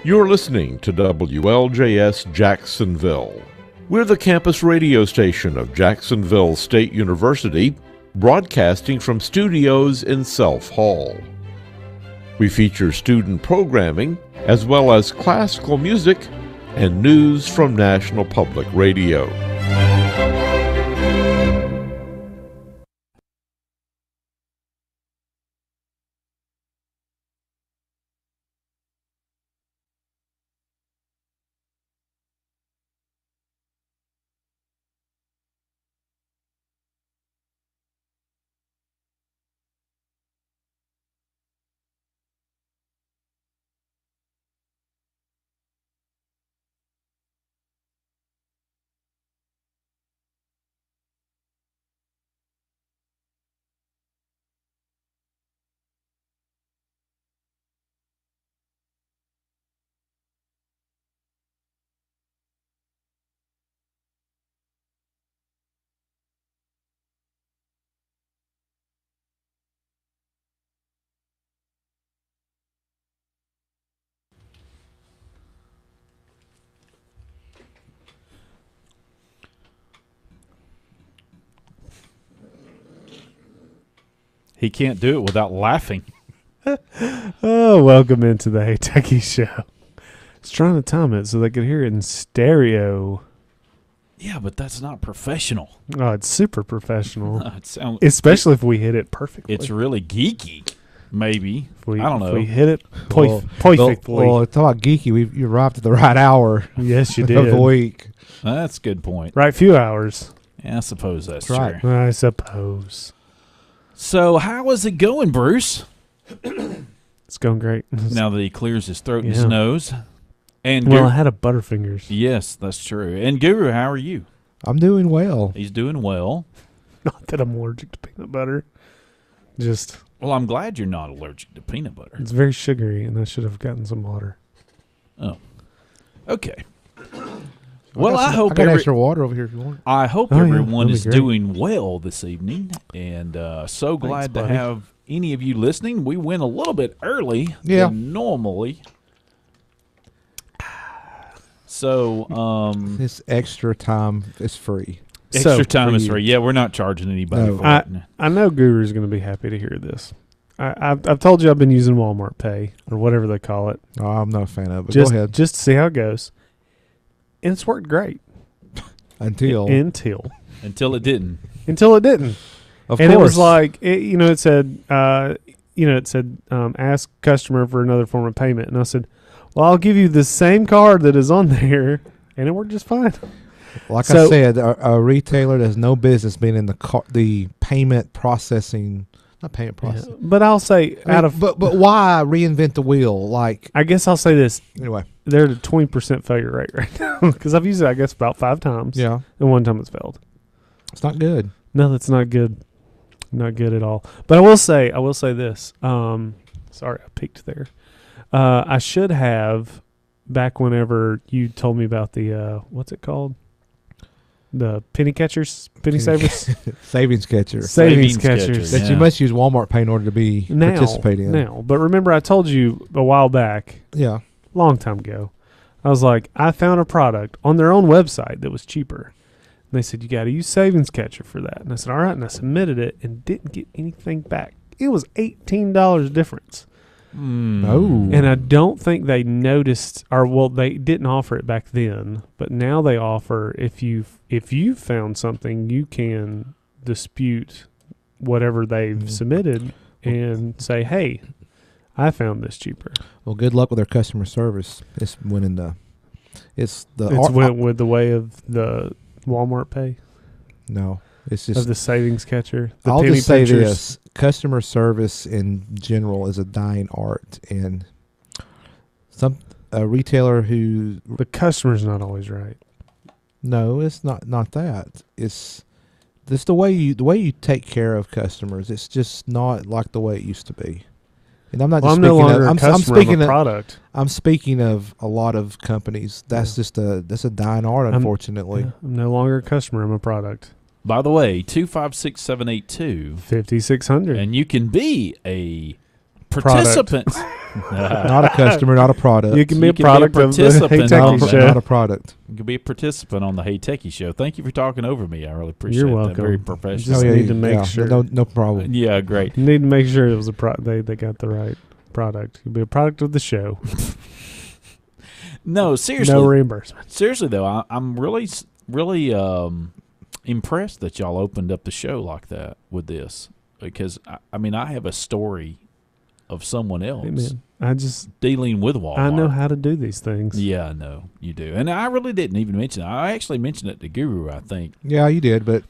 You're listening to WLJS Jacksonville. We're the campus radio station of Jacksonville State University, broadcasting from studios in Self Hall. We feature student programming, as well as classical music and news from National Public Radio. He can't do it without laughing. Oh, welcome into the Hey Techies show. It's trying to time it so they could hear it in stereo. Yeah, but that's not professional. Oh, it's super professional. Especially if we hit it perfectly. It's really geeky, maybe. I don't know. If we hit it perfectly. Well, talk about geeky. You arrived at the right hour. Yes, you did. Of the week. That's a good point. Right few hours. Yeah, I suppose that's right. true. I suppose. So how is it going, Bruce? It's going great. Now that he clears his throat and his nose. And I had a Butterfingers. Yes, that's true. And Guru, how are you? I'm doing well. He's doing well. Not that I'm allergic to peanut butter. Just. Well, I'm glad you're not allergic to peanut butter. It's very sugary, and I should have gotten some water. Oh. Okay. Well, I hope got extra water over here if you want. I hope everyone is doing well this evening, and so glad to have any of you listening. We went a little bit early than normally. So this extra time is free. Extra time is free. Yeah, we're not charging anybody for it. I know Guru's going to be happy to hear this. I've told you I've been using Walmart Pay or whatever they call it. Oh, I'm not a fan of it. Go ahead. Just to see how it goes. And it's worked great. Until Until it didn't. Until it didn't. Of and course. It was like, it said, ask customer for another form of payment. And I said, well, I'll give you the same card that is on there. And it worked just fine. Like I said, a retailer that has no business being in the payment processing. Not payment processing. Yeah, but I'll say but why reinvent the wheel? Like, I guess I'll say this. Anyway. They're at a 20% failure rate right now because I've used it, I guess, about 5 times. Yeah. And one time it's failed. It's not good. No, that's not good. Not good at all. But I will say this. Sorry, I peeked there. I should have, back whenever you told me about the, what's it called? The penny catchers, penny savers, savings catcher, savings catchers. That you must use Walmart Pay in order to be participating in. Now, but remember, I told you a while back. Yeah, long time ago. I was like, I found a product on their own website that was cheaper. And they said, you got to use savings catcher for that. And I said, all right. And I submitted it and didn't get anything back. It was $18 difference. Oh. And I don't think they noticed, they didn't offer it back then, but now they offer if you found something, you can dispute whatever they've submitted and say, hey, I found this cheaper. Well, good luck with their customer service. It's winning It's went with the way of the Walmart Pay. No, it's just of the savings catcher. I'll just say this: customer service in general is a dying art, and a retailer who the customer's not always right. No, it's not that. It's just the way you take care of customers. It's just not like the way it used to be. And I'm not just speaking I'm speaking of a product. I'm speaking of a lot of companies. That's just that's a dying art, unfortunately. I'm no longer a customer. I'm a product. By the way, 256-782 5600, and you can be a participant Not a customer, not a product. You can be a product of the Hey Techies show. Not a product. You can be a participant on the Hey Techies show. Thank you for talking over me. I really appreciate You're that. welcome. Very You professional. just need to make sure. No problem. Yeah, great. You need to make sure it was they got the right product. You'll be a product of the show. No, seriously. No reimbursement. Seriously, though, I'm really impressed that y'all opened up the show like that with this. Because, I mean, I have a story of someone else dealing with Walmart. I know how to do these things. Yeah, I know. You do. And I really didn't even mention it. I actually mentioned it to Guru, I think. Yeah, you did, but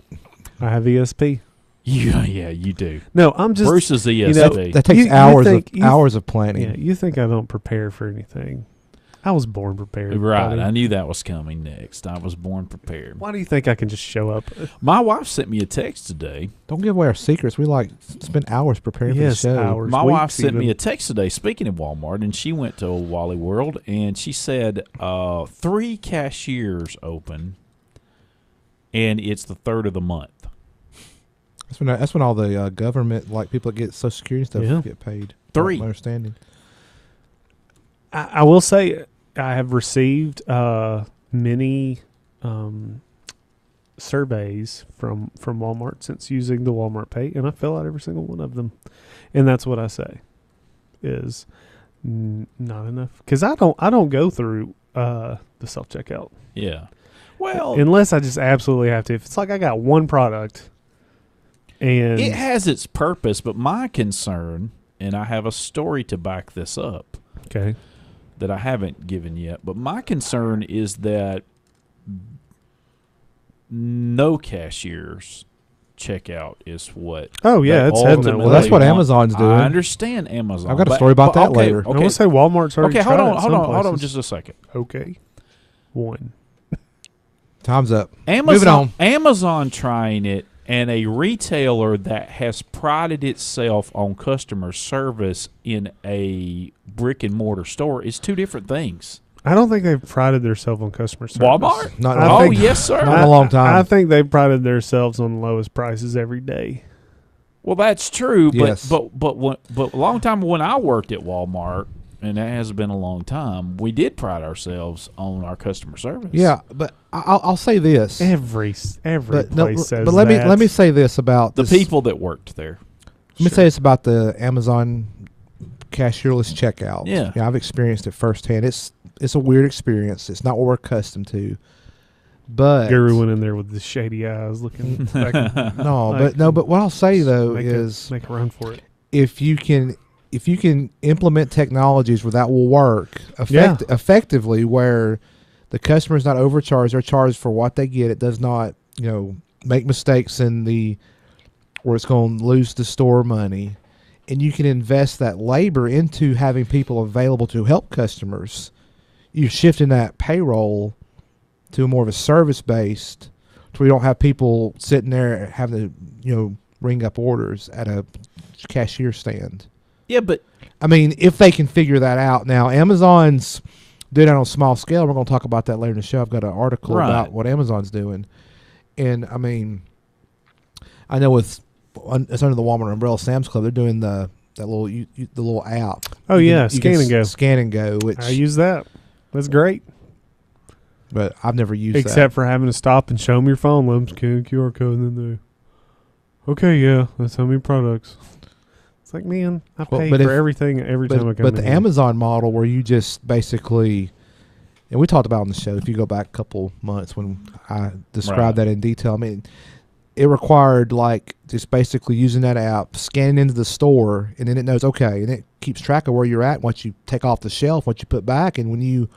I have ESP. Yeah, you do. No, I'm just... Bruce's ESP. You know, that takes hours of planning. Yeah, you think I don't prepare for anything. I was born prepared. Right. buddy. I knew that was coming next. I was born prepared. Why do you think I can just show up? My wife sent me a text today. Don't give away our secrets. We spend hours preparing for the show. Hours, My wife weeks sent me even. a text today, speaking of Walmart, and she went to Wally World, and she said 3 cashiers open, and it's the 3rd of the month. That's when all the government, like people that get Social Security and stuff, get paid. 3. My understanding. I will say I have received many surveys from Walmart since using the Walmart Pay, and I fill out every single one of them, and that's what I say is not enough because I don't go through the self checkout. Yeah. Well, unless I just absolutely have to. If it's like I got one product, and it has its purpose, but my concern, and I have a story to back this up. Okay. That I haven't given yet, but my concern is that no cashiers checkout is what. Oh yeah, it's heading that way. Well, that's what Amazon's doing. I understand Amazon. I've got a story about that later. I will say Walmart's already. Okay, hold on, just a second. Okay, one. Time's up. Amazon, Moving on. Amazon trying it, and a retailer that has prided itself on customer service in a brick and mortar store is 2 different things. I don't think they've prided themselves on customer service. Walmart? Yes, sir. Not in a long time. I think they've prided themselves on lowest prices every day. Well, that's true, but Yes. but a long time when I worked at Walmart, and that has been a long time, we did pride ourselves on our customer service. Yeah, but I'll say this. Every place says but let me say this about the people that worked there. Let me say this about the Amazon cashierless checkout. Yeah. I've experienced it firsthand. It's a weird experience. It's not what we're accustomed to. But Guru went in there with the shady eyes, looking. Like, but what I'll say though is make a run for it. If you can implement technologies where that will work effectively, where the customer is not overcharged, they're charged for what they get. It does not, make mistakes where it's going to lose the store money, and you can invest that labor into having people available to help customers. You're shifting that payroll to more of a service based, to where you don't have people sitting there having to, ring up orders at a cashier stand. Yeah, but I mean, if they can figure that out. Now, Amazon's doing it on a small scale. We're going to talk about that later in the show. I've got an article about what Amazon's doing. And, I mean, I know it's under the Walmart umbrella, Sam's Club, they're doing the little app. Oh, yeah, Scan and Go. Scan and Go. Which I use that. That's great. But I've never used that. Except for having to stop and show them your phone, let them scan the QR code, and then okay, yeah, that's how many products. It's like, man, I pay for everything every time I come in. But the Amazon model where you just basically, and we talked about on the show, if you go back a couple months when I described that in detail, I mean, it required just basically using that app, scanning into the store, and then it knows, okay, and it keeps track of where you're at, what you take off the shelf, what you put back, and when you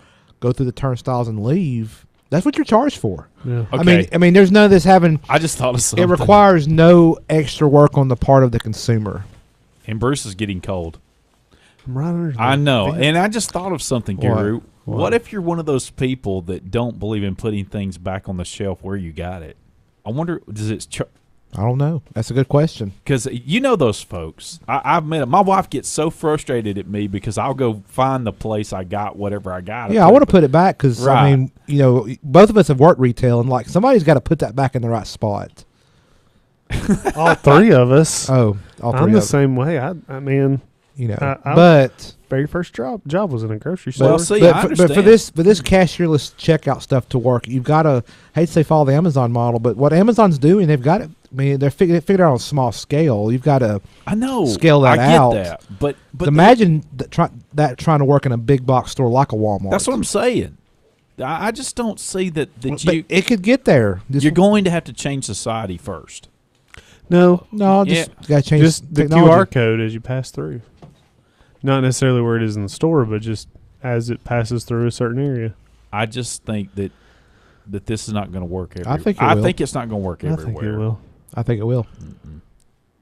go through the turnstiles and leave, that's what you're charged for. Yeah. Okay. I mean, there's none of this having. I just thought of something. It requires no extra work on the part of the consumer. And Bruce is getting cold. I'm right under I know. And I just thought of something, Guru. What? What if you're one of those people that don't believe in putting things back on the shelf where you got it? I wonder, does it... I don't know. That's a good question. Because you know those folks. I've met them. My wife gets so frustrated at me because I'll go find the place I got whatever I got. Yeah, I want to put it back because, I mean, both of us have worked retail, and somebody's got to put that back in the right spot. All 3 of us. Oh, all 3 I'm of the us. same way. I mean, but very first job was in a grocery store. Well, see, I But understand. for this cashierless checkout stuff to work, you've got to, hate to say follow the Amazon model, but what Amazon's doing, they've got it. I mean, they're figured out on a small scale. You've got to I know. scale that I get out. that. But imagine that trying to work in a big box store like a Walmart. that's what I'm saying. I just don't see that But you it could get there. you're going to have to change society first. No, No, just got to change just the technology. QR code as you pass through. Not necessarily where it is in the store, but just as it passes through a certain area. I just think that this is not going to work everywhere. I think it I will. think it's not going to work everywhere. I think it will. I think it will. Mm-mm.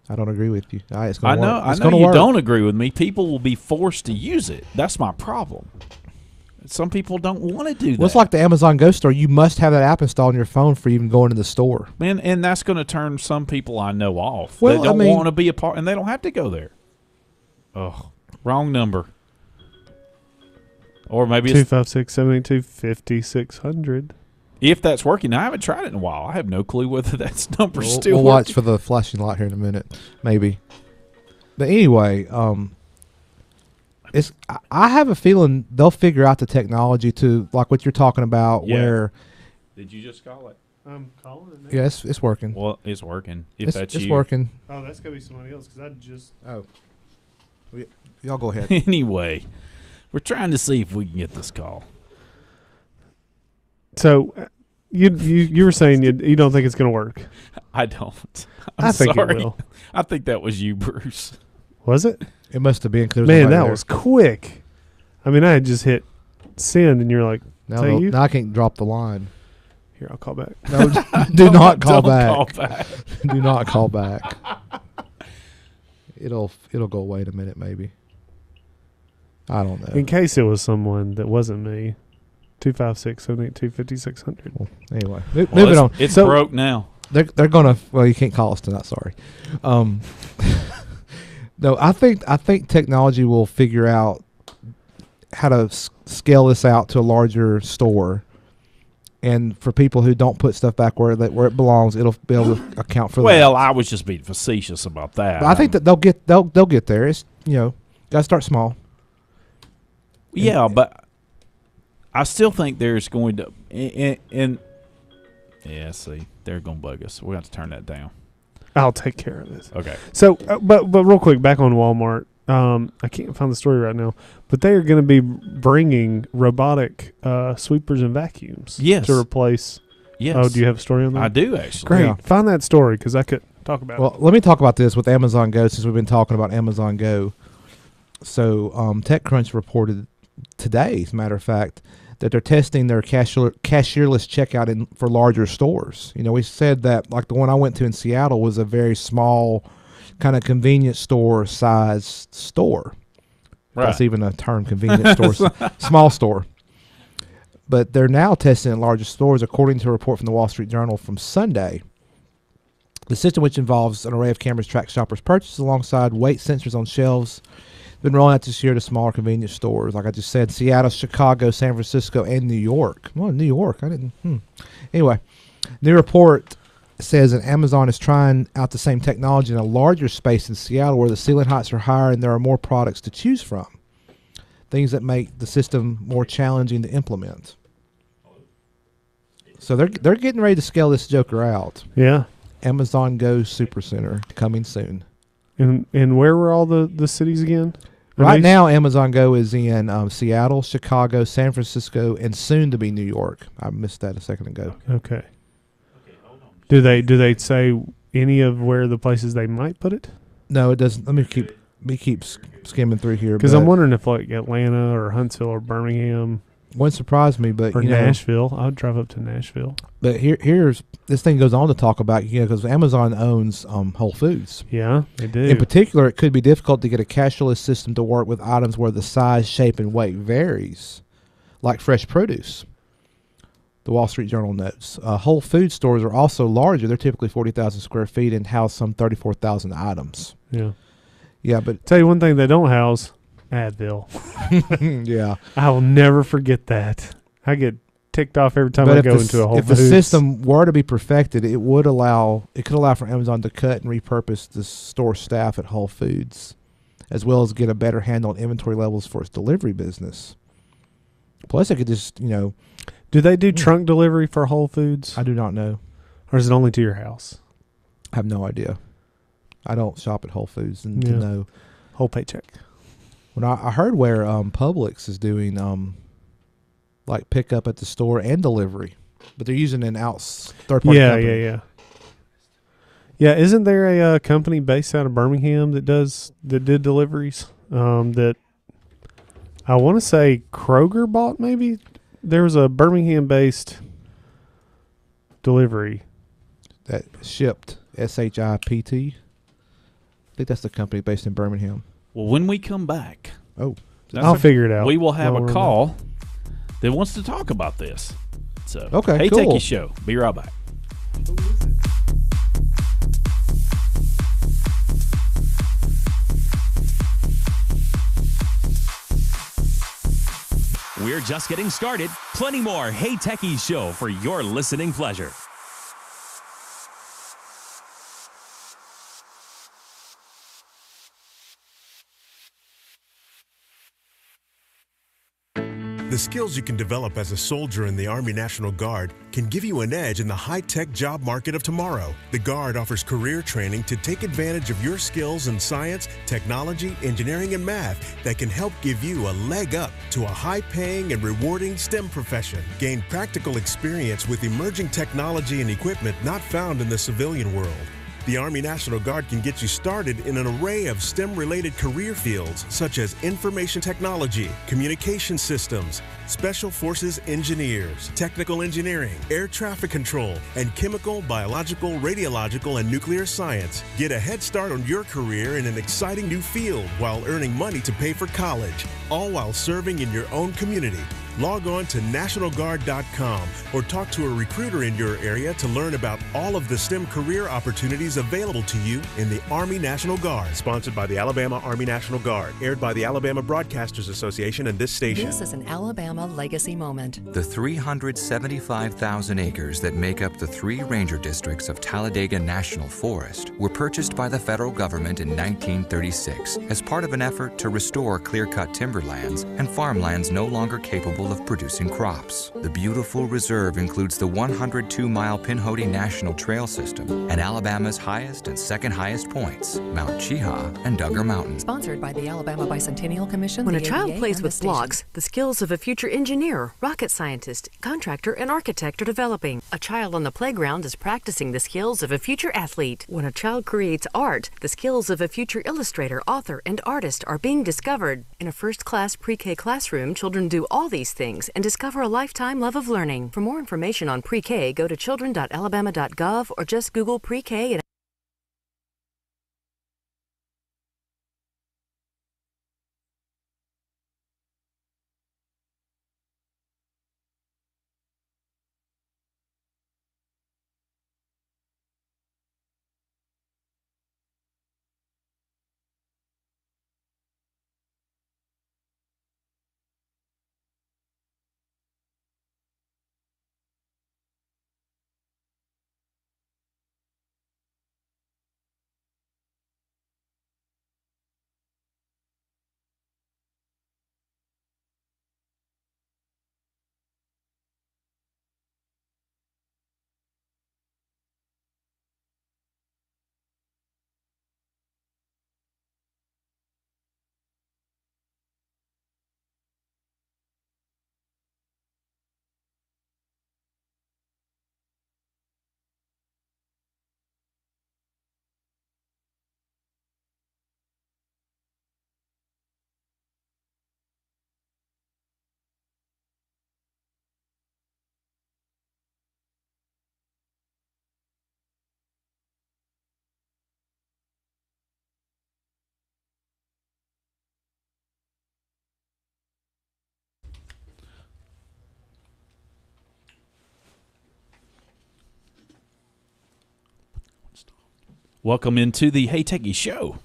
I don't agree with you. It's I going to know. work. I It's know gonna you work. don't agree with me. People will be forced to use it. That's my problem. Some people don't want to do that. Well, it's like the Amazon Go store. You must have that app installed on your phone for even going to the store. And that's going to turn some people I know off. Well, They don't I mean- want to be a part, and they don't have to go there. Oh, wrong number. Or maybe it's 256-782-5600. if that's working. Now, I haven't tried it in a while. I have no clue whether that's number We'll, still we'll working. watch for the flashing light here in a minute, maybe. But anyway, I have a feeling they'll figure out the technology to like what you're talking about. Yeah. Where Did you just call it? I'm calling it now. yeah, it's working. Well, it's working. If It's, that's it's you. working. Oh, that's going to be somebody else because I just... Oh, y'all go ahead. Anyway, we're trying to see if we can get this call. So, you were saying you don't think it's going to work. I don't. I think sorry. it will. I think that was you, Bruce. Was it? It must have been because Man, that was quick. I mean, I had just hit send, and you're like, now. "Is that you?" Now I can't drop the line. Here, I'll call back. No, do not call Don't back. Call back. Do not call back. It'll go away in a minute, maybe. I don't know. In case it was someone that wasn't me, 256-782-5600. Well, anyway, Well, moving on. It's So- broke now. They're gonna. Well, you can't call us tonight. Sorry. No, I think technology will figure out how to scale this out to a larger store, and for people who don't put stuff back where it belongs, it'll be able to account for that. Well, I was just being facetious about that. But I think that they'll get there. It's gotta start small. Yeah, but I still think there's going to and yeah. See, they're going to bug us. We have to turn that down. I'll take care of this. Okay. So, but real quick, back on Walmart. I can't find the story right now, but they are going to be bringing robotic sweepers and vacuums. Yes. To replace. Yes. Oh, do you have a story on that? I do actually. Great. Yeah. Find that story because I could talk about Well, let me talk about this with Amazon Go since we've been talking about Amazon Go. So, TechCrunch reported today, as a matter of fact, that they're testing their cashierless checkout for larger stores. We said that like the one I went to in Seattle was a very small, kind of convenience store size store. Right. That's even a term, convenience store, small store. But they're now testing in larger stores, according to a report from the Wall Street Journal from Sunday. The system, which involves an array of cameras, tracks shoppers' purchases alongside weight sensors on shelves. Been rolling out this year to smaller convenience stores, like I just said, Seattle, Chicago, San Francisco, and New York. Well, New York, I didn't. Anyway, new report says that Amazon is trying out the same technology in a larger space in Seattle, where the ceiling heights are higher and there are more products to choose from. Things that make the system more challenging to implement. So they're getting ready to scale this joker out. Yeah. Amazon Go Supercenter coming soon. And where were all the cities again? Are Right they- now, Amazon Go is in Seattle, Chicago, San Francisco, and soon to be New York. I missed that a second ago. Okay. Do they say any of where the places they might put it? No, it doesn't. Let me keep skimming through here. Because but I'm wondering if like Atlanta or Huntsville or Birmingham wouldn't surprise me, but or you know, Nashville. I'd drive up to Nashville. but here's this thing goes on to talk about because Amazon owns Whole Foods. Yeah, they do. In particular, it could be difficult to get a cashless system to work with items where the size, shape, and weight varies, like fresh produce. The Wall Street Journal notes. Whole Food stores are also larger. They're typically 40,000 square feet and house some 34,000 items. Yeah. Yeah, but Tell you one thing they don't house, Advil. yeah. I will never forget that. I get ticked off every time But I if go the, into a Whole if the Foods. system were to be perfected, it could allow for Amazon to cut and repurpose the store staff at Whole Foods as well as get a better handle on inventory levels for its delivery business. Plus, I could just, Do they do trunk delivery for Whole Foods? I do not know. Or is it only to your house? I have no idea. I don't shop at Whole Foods and to know. Whole paycheck. When I heard where Publix is doing like pickup at the store and delivery, but they're using an third party company. Yeah, isn't there a company based out of Birmingham that did deliveries? That I want to say Kroger bought. Maybe there was a Birmingham based delivery that shipped SHIPT. I think that's the company based in Birmingham. Well, when we come back, I'll figure it out. We will have a call that wants to talk about this. So, okay, Hey cool. Techie Show. Be right back. We're just getting started. Plenty more Hey Techies Show for your listening pleasure. The skills you can develop as a soldier in the Army National Guard can give you an edge in the high-tech job market of tomorrow. The Guard offers career training to take advantage of your skills in science, technology, engineering, and math that can help give you a leg up to a high-paying and rewarding STEM profession. Gain practical experience with emerging technology and equipment not found in the civilian world. The Army National Guard can get you started in an array of STEM-related career fields such as information technology, communication systems, special forces engineers, technical engineering, air traffic control, and chemical, biological, radiological, and nuclear science. Get a head start on your career in an exciting new field while earning money to pay for college, all while serving in your own community. Log on to NationalGuard.com or talk to a recruiter in your area to learn about all of the STEM career opportunities available to you in the Army National Guard. Sponsored by the Alabama Army National Guard. Aired by the Alabama Broadcasters Association and this station. This is an Alabama legacy moment. The 375,000 acres that make up the 3 ranger districts of Talladega National Forest were purchased by the federal government in 1936 as part of an effort to restore clear-cut timberlands and farmlands no longer capable of producing crops. The beautiful reserve includes the 102-mile Pinhoti National Trail System and Alabama's highest and second highest points, Mount Cheaha and Duggar Mountain. Sponsored by the Alabama Bicentennial Commission. When a the child ABA, plays and with the station. blocks, the skills of a future engineer, rocket scientist, contractor, and architect are developing. A child on the playground is practicing the skills of a future athlete. When a child creates art, the skills of a future illustrator, author, and artist are being discovered. In a first-class pre-K classroom, children do all these things and discover a lifetime love of learning. For more information on pre-K, go to children.alabama.gov or just Google pre-K and Welcome into the Hey Techie Show.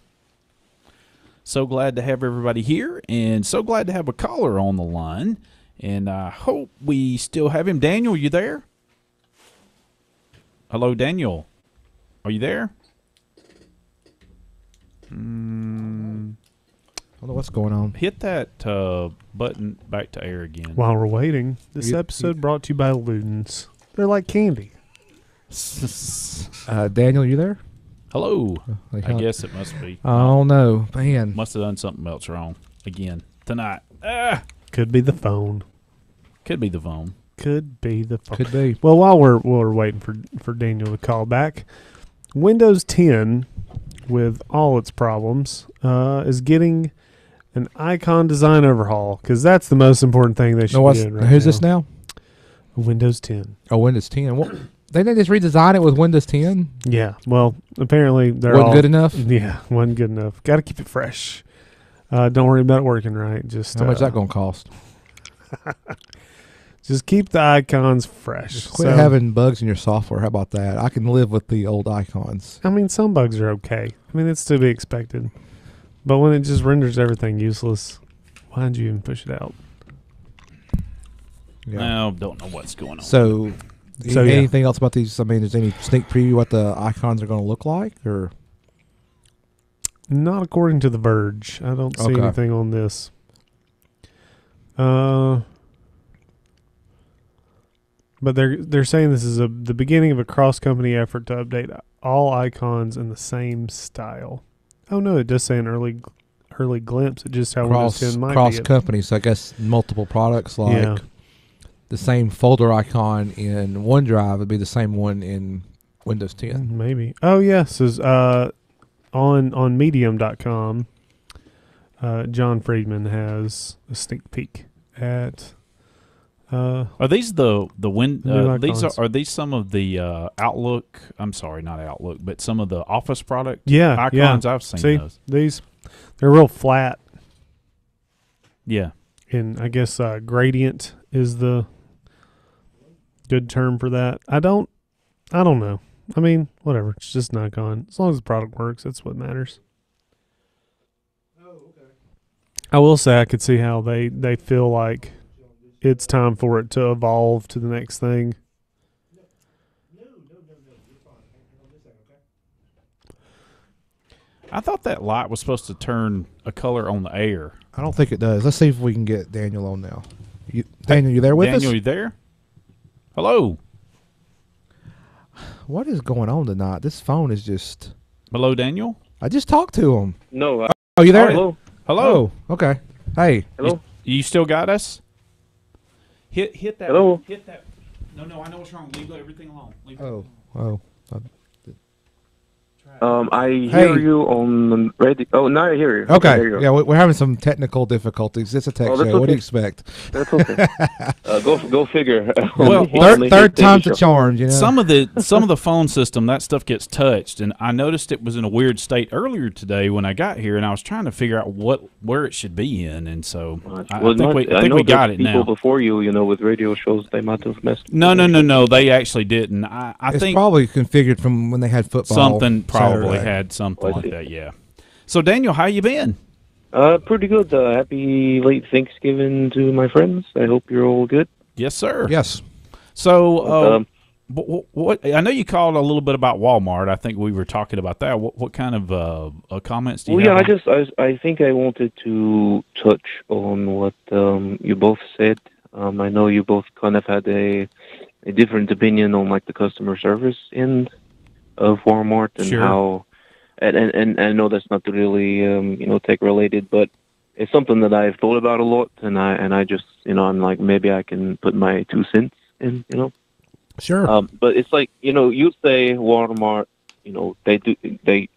So glad to have everybody here, and so glad to have a caller on the line. And I hope we still have him. Daniel, you there? Hello, Daniel. Are you there? don't know what's going on. Hit that button back to air again. While we're waiting, this You- episode brought to you by Ludens. They're like candy. Daniel, you there? Hello. Like, I guess it must be. Oh no, man. Must have done something else wrong again tonight. Could be the phone. Could be the phone. Could be the phone. Could be. Well, while we're waiting for Daniel to call back, Windows 10, with all its problems, is getting an icon design overhaul because that's the most important thing they should be doing right who's now. this now? Windows 10. Oh, Windows 10. Well, they didn't just redesign it with Windows 10. Yeah. Well, apparently they're Wasn't all good enough. Yeah, wasn't good enough. Got to keep it fresh. Don't worry about it working right. Just How much is that going to cost? just keep the icons fresh. Just quit having bugs in your software. How about that? I can live with the old icons. I mean, some bugs are okay. I mean, it's to be expected. But when it just renders everything useless, why'd you even push it out? Yeah. Now, don't know what's going on. So yeah. anything else about these? I mean, is any sneak preview what the icons are going to look like, or Not according to The Verge. I don't see Okay. anything on this. But they're saying this is the beginning of a cross-company effort to update all icons in the same style. Oh no, it does say an early glimpse at just how Windows 10 might cross be. companies? So I guess multiple products like the same folder icon in OneDrive would be the same one in Windows 10. Maybe. Oh yes, is on Medium.com. John Friedman has a sneak peek at. Are these the New these icons. are these some of the Outlook? I'm sorry, not Outlook, but some of the Office product Yeah, icons. yeah. I've seen See, those. they're real flat, Yeah, and I guess gradient is the good term for that. I don't know. I mean, whatever. It's just an icon. As long as the product works, that's what matters. I will say I could see how they feel like it's time for it to evolve to the next thing. I thought that light was supposed to turn a color on the air. I don't think it does. Let's see if we can get Daniel on now. Daniel, you there with Daniel, us? you there? Hello, What is going on tonight? This phone is just. hello, Daniel. I just talked to him. No. Oh, you there? Hello. Hello. Oh, okay. Hey. Hello. You still got us? Hit that. Hello? Hit that. No, I know what's wrong. Leave everything alone. Leave Oh. Oh. I Hey. hear you on the radio. Oh, now I hear you. There Okay. you go. Yeah, we're having some technical difficulties. It's a tech Oh, show. that's What do okay. you expect? That's okay. Go figure. Well, Third time's a charm, you know. Some of the phone system, that stuff gets touched, and I noticed it was in a weird state earlier today when I got here, and I was trying to figure out where it should be in, and so I think we got it people now. before you, with radio shows, they might have messed. No, they actually didn't. I it's think probably configured from when they had football. something probably Saturday. had something I like see. that. Yeah. So Daniel, how you been? Pretty good. Happy late Thanksgiving to my friends. I hope you're all good. Yes, sir. Yes. So, what I know you called a little bit about Walmart. I think we were talking about that. What kind of comments do you Well, have? yeah, I think I wanted to touch on what you both said. I know you both kind of had a different opinion on like the customer service end of Walmart and Sure. how, and I know that's not really tech related, but it's something that I've thought about a lot, and I just I'm like maybe I can put my 2 cents in, Sure. But it's like you say Walmart, they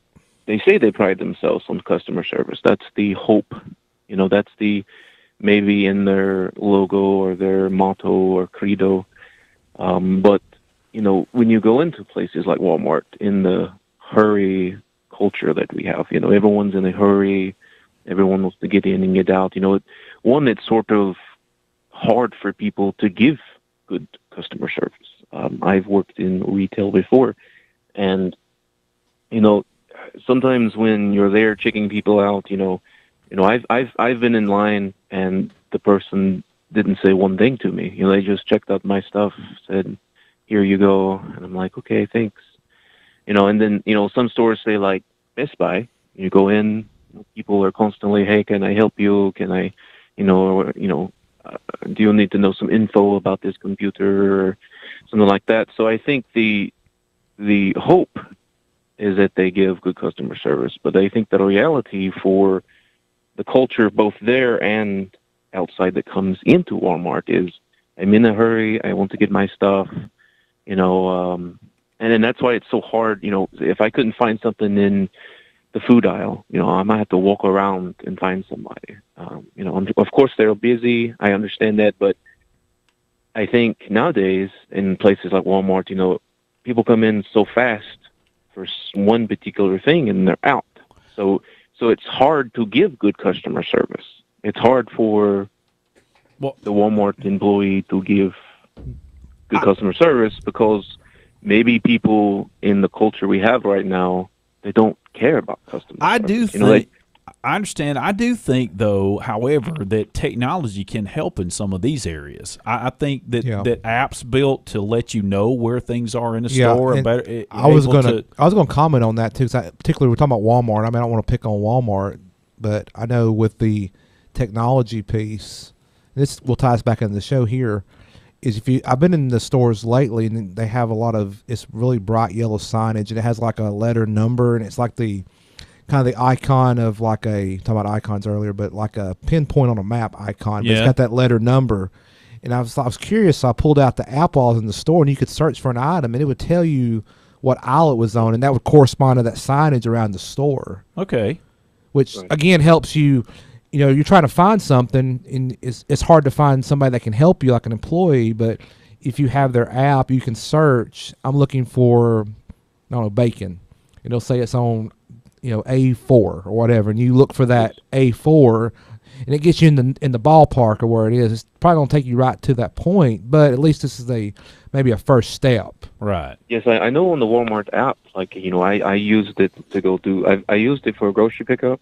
say they pride themselves on customer service. That's the hope, that's the maybe in their logo or their motto or credo. But when you go into places like Walmart, in the hurry culture that we have, everyone's in a hurry, everyone wants to get in and get out. It's sort of hard for people to give good customer service. I've worked in retail before, and sometimes when you're there checking people out, I've been in line and the person didn't say one thing to me. They just checked out my stuff, said, "Here you go," and I'm like, "Okay, thanks." And then some stores say like Best Buy, you go in, people are constantly, hey, can I help you? Can I, do you need to know some info about this computer or something like that? So I think the hope is that they give good customer service, but I think the reality for the culture both there and outside that comes into Walmart is I'm in a hurry, I want to get my stuff, and then that's why it's so hard. If I couldn't find something in the food aisle, I might have to walk around and find somebody. Of course they're busy, I understand that, but I think nowadays in places like Walmart, people come in so fast for one particular thing and they're out. So it's hard to give good customer service. It's hard for the Walmart employee to give good customer service because maybe people in the culture we have right now, they don't care about customer service. I understand. I do think, though, however, that technology can help in some of these areas. I think that apps built to let you know where things are in a store are better. I was going to comment on that too, because particularly we're talking about Walmart. I mean, I don't want to pick on Walmart, but I know with the technology piece, this will tie us back into the show here. I've been in the stores lately, and they have a lot of it's really bright yellow signage, and it has like a letter number, and it's like the kind of the icon of like talking about icons earlier, but like a pinpoint on a map icon. But it's got that letter number. And I was curious, so I pulled out the app while I was in the store, and you could search for an item, and it would tell you what aisle it was on, and that would correspond to that signage around the store. Okay. Which, again, helps you. You're trying to find something, and it's hard to find somebody that can help you, like an employee, but if you have their app, you can search, I'm looking for, I don't know, bacon. And it'll say it's on A4 or whatever, and you look for that A4, and it gets you in the ballpark of where it is. It's probably going to take you right to that point, but at least this is maybe a first step. Right. Yes, I know on the Walmart app, like, I used it to go do, I used it for a grocery pickup.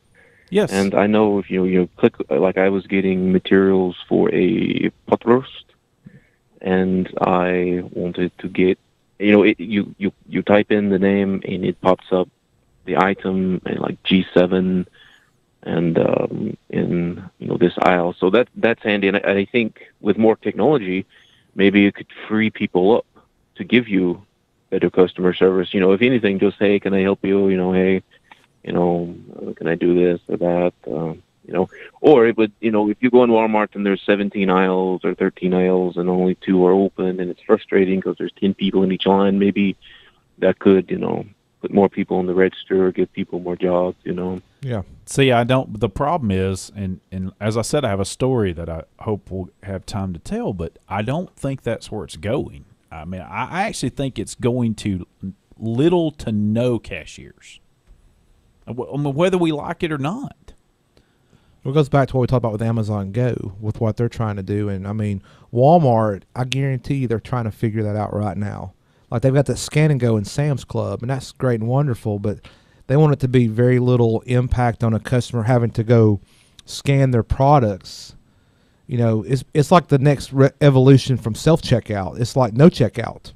Yes. And I know if you click, like I was getting materials for a pot roast, and I wanted to get, you type in the name and it pops up the item and like G7 and in this aisle. So that's handy, and I think with more technology, maybe it could free people up to give you better customer service. If anything, just, hey, can I help you? Hey, can I do this or that? Or it would, if you go in Walmart and there's 17 aisles or 13 aisles and only 2 are open, and it's frustrating because there's 10 people in each line, maybe that could, put more people in the register or give people more jobs, Yeah. See, the problem is, and as I said, I have a story that I hope we'll have time to tell, but I don't think that's where it's going. I mean, I actually think it's going to little to no cashiers, whether we like it or not. Well, it goes back to what we talked about with Amazon Go, with what they're trying to do. And, I mean, Walmart, I guarantee you they're trying to figure that out right now. Like, they've got that Scan and Go in Sam's Club, and that's great and wonderful, but they want it to be very little impact on a customer having to go scan their products. It's like the next evolution from self-checkout. It's like no checkout.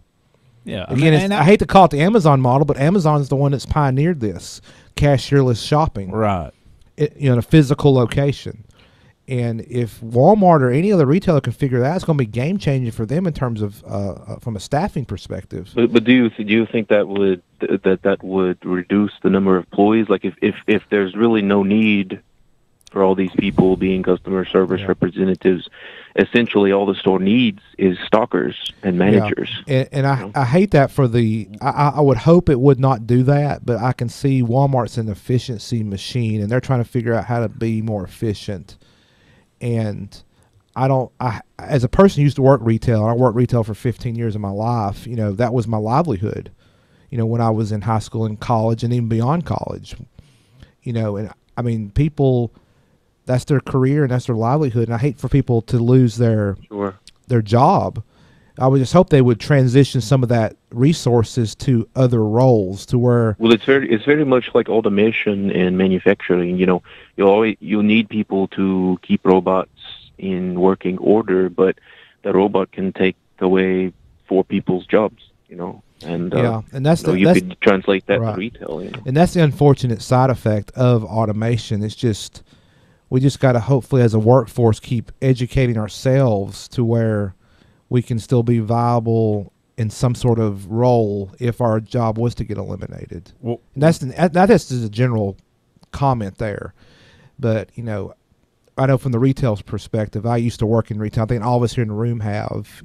Yeah. Again, I hate to call it the Amazon model, but Amazon's the one that's pioneered this cashierless shopping. Right. In a physical location. And if Walmart or any other retailer can figure that, it's going to be game changing for them in terms of from a staffing perspective. But do you think that would reduce the number of employees? Like if there's really no need for all these people being customer service representatives, essentially all the store needs is stockers and managers. Yeah. And I hate that for I would hope it would not do that, but I can see Walmart's an efficiency machine, and they're trying to figure out how to be more efficient. And as a person who used to work retail, I worked retail for 15 years of my life, that was my livelihood, when I was in high school and college and even beyond college, and I mean, people, that's their career and that's their livelihood. And I hate for people to lose their job. I would just hope they would transition some of that resources to other roles to where. Well, it's very much like automation and manufacturing. You need people to keep robots in working order, but the robot can take away 4 people's jobs. And and that's you could translate that to retail. And that's the unfortunate side effect of automation. It's just we just got to hopefully, as a workforce, keep educating ourselves to where we can still be viable in some sort of role if our job was to get eliminated. Well, and that is just a general comment there. But I know from the retail perspective, I used to work in retail. I think all of us here in the room have,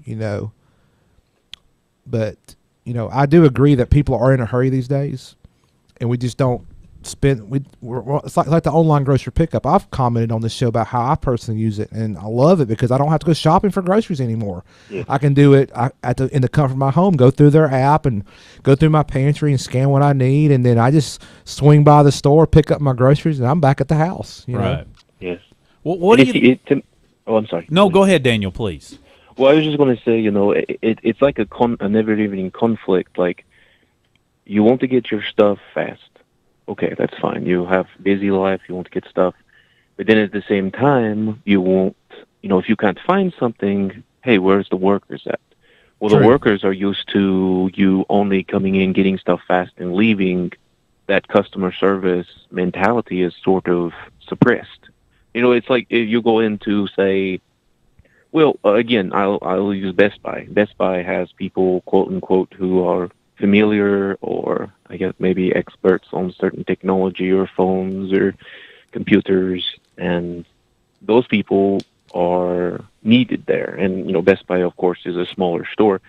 But, I do agree that people are in a hurry these days, and we just don't spend. It's like the online grocery pickup. I've commented on this show about how I personally use it, and I love it because I don't have to go shopping for groceries anymore. Yeah. I can do it in the comfort of my home, go through their app and go through my pantry and scan what I need, and then I just swing by the store, pick up my groceries, and I'm back at the house. Right. Yes. Well, what do you? I'm sorry. No, go ahead, Daniel, please. Well, I was just going to say, it's like a never-ending conflict. Like, you want to get your stuff fast. Okay, that's fine. You have busy life. You want to get stuff. But then at the same time, you won't, if you can't find something, hey, where's the workers at? Well, True. The workers are used to you only coming in, getting stuff fast, and leaving. That customer service mentality is sort of suppressed. It's like if you go into, say, well, again, I'll use Best Buy. Best Buy has people, quote unquote, who are familiar or I guess maybe experts on certain technology or phones or computers, and those people are needed there. And Best Buy, of course, is a smaller store,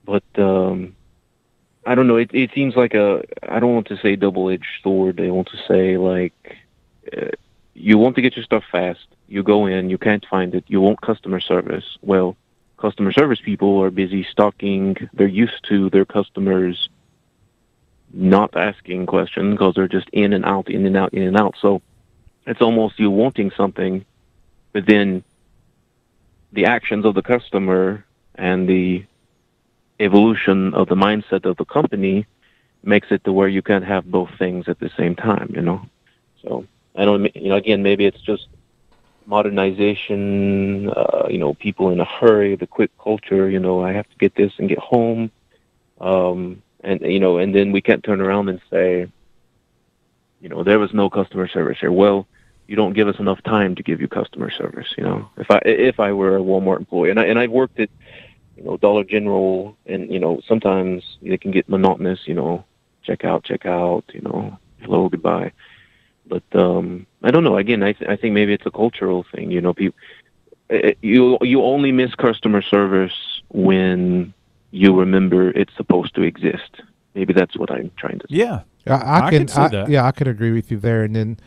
but I don't know. It seems like I don't want to say double-edged sword. I want to say like you want to get your stuff fast. You go in, you can't find it, you want customer service. Well, customer service people are busy stocking. They're used to their customers not asking questions because they're just in and out, in and out, in and out. So it's almost you wanting something, but then the actions of the customer and the evolution of the mindset of the company makes it to where you can't have both things at the same time, So I don't, again, maybe it's just modernization, people in a hurry, the quick culture, I have to get this and get home. And then we can't turn around and say, there was no customer service here. Well, you don't give us enough time to give you customer service. If I were a Walmart employee, and I've worked at, Dollar General, and, sometimes it can get monotonous, check out, hello, goodbye. But I don't know. Again, I think maybe it's a cultural thing. People, you only miss customer service when you remember it's supposed to exist. Maybe that's what I'm trying to say. Yeah, I can see that. Yeah, I could agree with you there. And then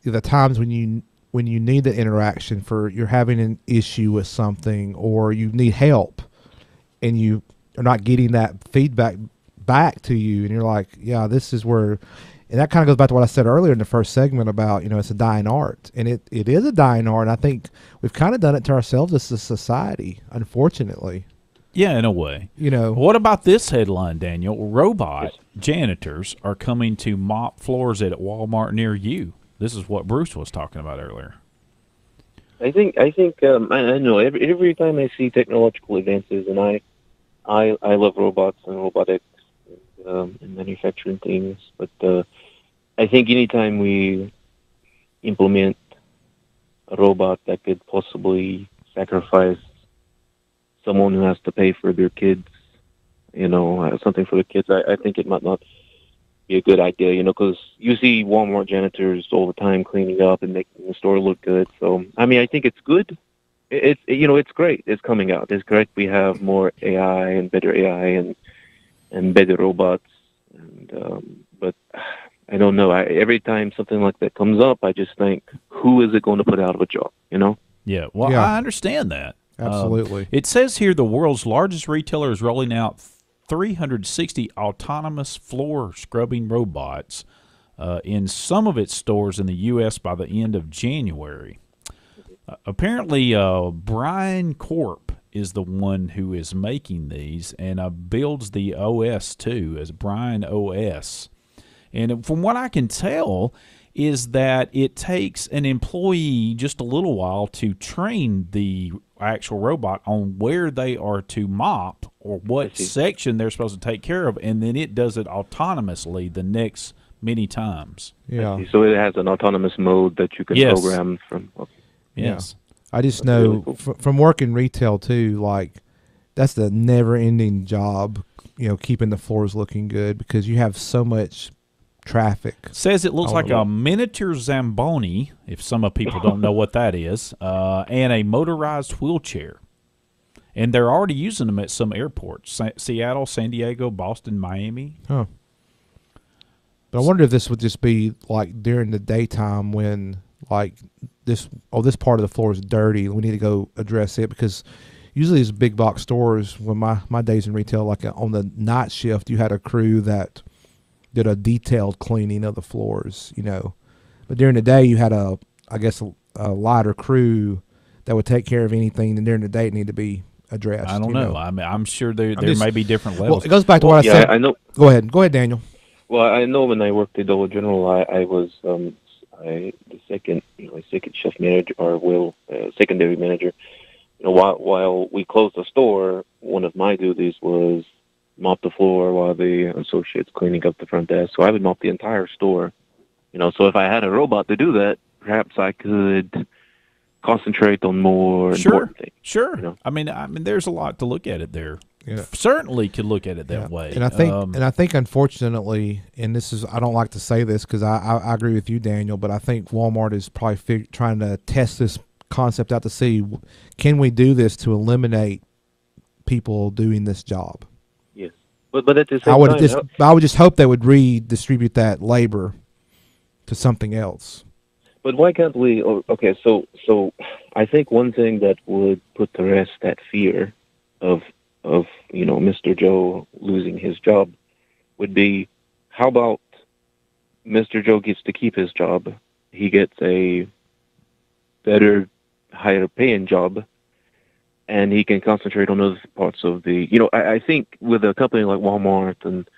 the times when you need the interaction for you're having an issue with something or you need help, and you are not getting that feedback back to you, and you're like, yeah, this is where. And that kind of goes back to what I said earlier in the first segment about, it's a dying art. And it is a dying art. And I think we've kind of done it to ourselves as a society, unfortunately. Yeah, in a way. What about this headline, Daniel? Robot janitors are coming to mop floors at Walmart near you. This is what Bruce was talking about earlier. I think I know every time I see technological advances, and I love robots and robotics. And manufacturing things, but I think anytime we implement a robot that could possibly sacrifice someone who has to pay for their kids, something for the kids, I think it might not be a good idea, because you see Walmart janitors all the time cleaning up and making the store look good. So, I think it's good. It's great. It's coming out. It's great. We have more AI and better AI and better robots, but I don't know. Every time something like that comes up, I just think, who is it going to put out of a job? Yeah. Well, Yeah. I understand that. Absolutely. It says here the world's largest retailer is rolling out 360 autonomous floor scrubbing robots in some of its stores in the U.S. by the end of January. Apparently, Brian Corp is the one who is making these and builds the OS too, as Brian OS. And from what I can tell, is that it takes an employee just a little while to train the actual robot on where they are to mop or what section they're supposed to take care of, and then it does it autonomously the next many times. Yeah. So it has an autonomous mode that you can program from. Okay. Yes. I just know really cool. From working retail too, like that's the never-ending job, keeping the floors looking good because you have so much traffic. Says it looks like a miniature Zamboni, if some of people don't know what that is, and a motorized wheelchair. And they're already using them at some airports, Seattle, San Diego, Boston, Miami. Huh. But I wonder if this would just be like during the daytime when like this part of the floor is dirty. We need to go address it because usually these big box stores, when my days in retail, like on the night shift, you had a crew that did a detailed cleaning of the floors, But during the day, you had a lighter crew that would take care of anything, and during the day it needed to be addressed. I don't know. I mean, I'm sure there may be different levels. Well, it goes back to what I said. I know. Go ahead, Daniel. Well, I know when I worked at Dollar General, I was the second shift manager or secondary manager. While we closed the store, one of my duties was mop the floor while the associates cleaning up the front desk. So I would mop the entire store. So if I had a robot to do that, perhaps I could concentrate on more important things. Sure. I mean, there's a lot to look at it there. Yeah. Certainly could look at it that way. And I think unfortunately, and I don't like to say this because I agree with you, Daniel, but I think Walmart is probably trying to test this concept out to see, can we do this to eliminate people doing this job? Yes. But at the same time, I would just hope they would redistribute that labor to something else. But why can't we? Okay, so I think one thing that would put to rest that fear of Mr. Joe losing his job would be, how about Mr. Joe gets to keep his job? He gets a better, higher paying job, and he can concentrate on other parts of the. I think with a company like Walmart and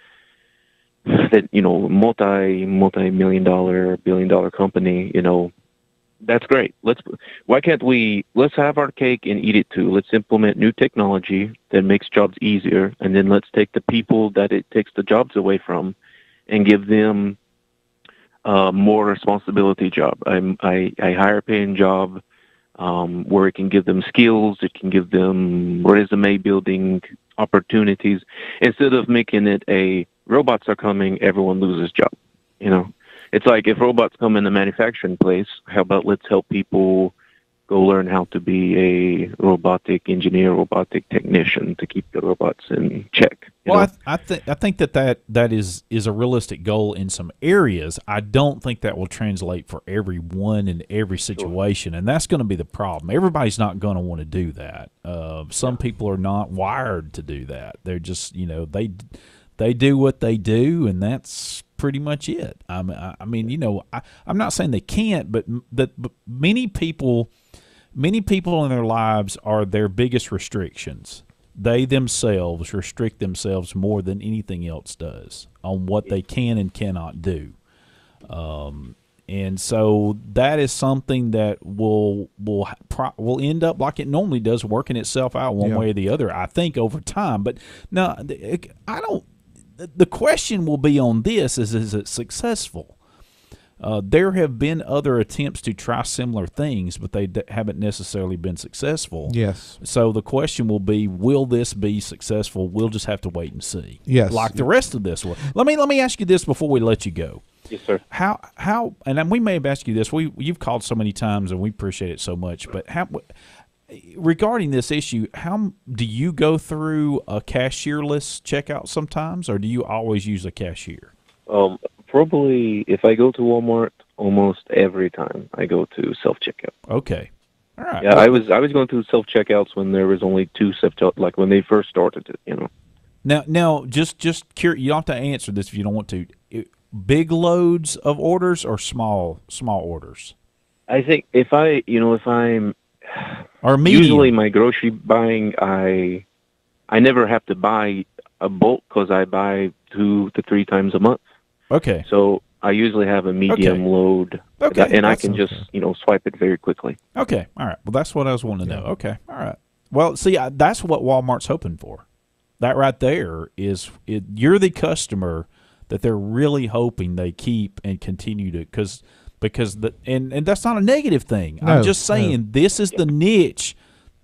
that multi-million dollar, billion-dollar company, that's great. Let's have our cake and eat it too. Let's implement new technology that makes jobs easier, and then let's take the people that it takes the jobs away from and give them more responsibility job. A higher paying job where it can give them skills, it can give them resume building opportunities, instead of making it a robots are coming, everyone loses job. It's like if robots come in a manufacturing place, how about let's help people go learn how to be a robotic engineer, robotic technician to keep the robots in check. Well, I think that is a realistic goal in some areas. I don't think that will translate for everyone in every situation, and that's going to be the problem. Everybody's not going to want to do that. Some people are not wired to do that. They're just they do what they do, and that's pretty much it. I'm not saying they can't, but many people in their lives are their biggest restrictions. They themselves restrict themselves more than anything else does on what they can and cannot do. And so that is something that will end up like it normally does, working itself out one way or the other, I think, over time. But no, the question will be on this is it successful? There have been other attempts to try similar things, but they haven't necessarily been successful. Yes. So the question will be, will this be successful? We'll just have to wait and see. Yes. Like the rest of this one. Let me ask you this before we let you go. Yes, sir. How and we may have asked you this. You've called so many times, and we appreciate it so much. But regarding this issue, how do you go through a cashierless checkout sometimes, or do you always use a cashier? Probably, if I go to Walmart, almost every time I go to self-checkout. Okay. All right. Yeah, I was going through self-checkouts when there was only two self-checkout, like when they first started it, Now, just curious, you don't have to answer this if you don't want to. Big loads of orders or small orders? I think if I'm or medium. Usually my grocery buying, I never have to buy a bulk because I buy 2 to 3 times a month. Okay. So I usually have a medium load, Okay, and I can just swipe it very quickly. Okay, all right. Well, that's what I was wanting to know. Okay, all right. Well, see, that's what Walmart's hoping for. That right there is you're the customer that they're really hoping they keep and continue to because and that's not a negative thing. I'm just saying this is the niche.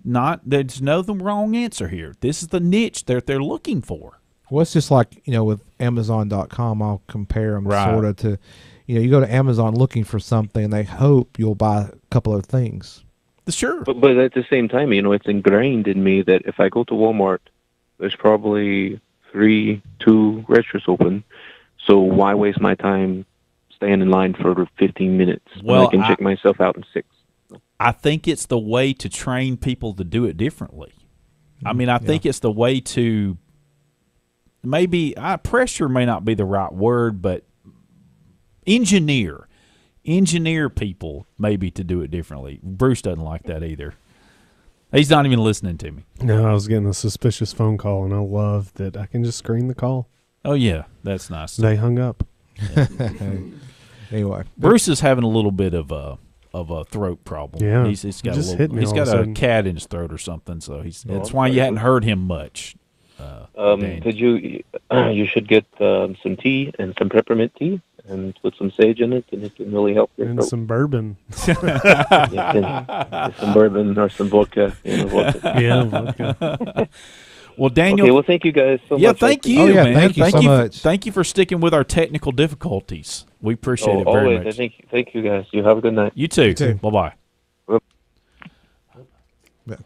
There's no wrong answer here. This is the niche that they're looking for. Well, it's just like, with Amazon.com, I'll compare them sort of to, you go to Amazon looking for something and they hope you'll buy a couple of things. Sure. But at the same time, it's ingrained in me that if I go to Walmart, there's probably 2 registers open. So why waste my time staying in line for 15 minutes when I can check myself out in 6? I think it's the way to train people to do it differently. I mean, I think it's the way to pressure may not be the right word, but engineer people maybe to do it differently. Bruce doesn't like that either. He's not even listening to me. No, I was getting a suspicious phone call, and I love that I can just screen the call. Oh, yeah, that's nice. They hung up. Anyway, Bruce is having a little bit of a throat problem. Yeah, he's got a cat in his throat or something. So that's why you hadn't heard him much. Could you should get some tea and some peppermint tea and put some sage in it, and it can really help your throat. Some bourbon. Some bourbon or some vodka. Vodka. Well, Daniel. Okay, well, thank you guys so much. Yeah, thank you, man. Thank you so much. Thank you for sticking with our technical difficulties. We appreciate it very much. Thank you, guys. You have a good night. You too. Bye-bye.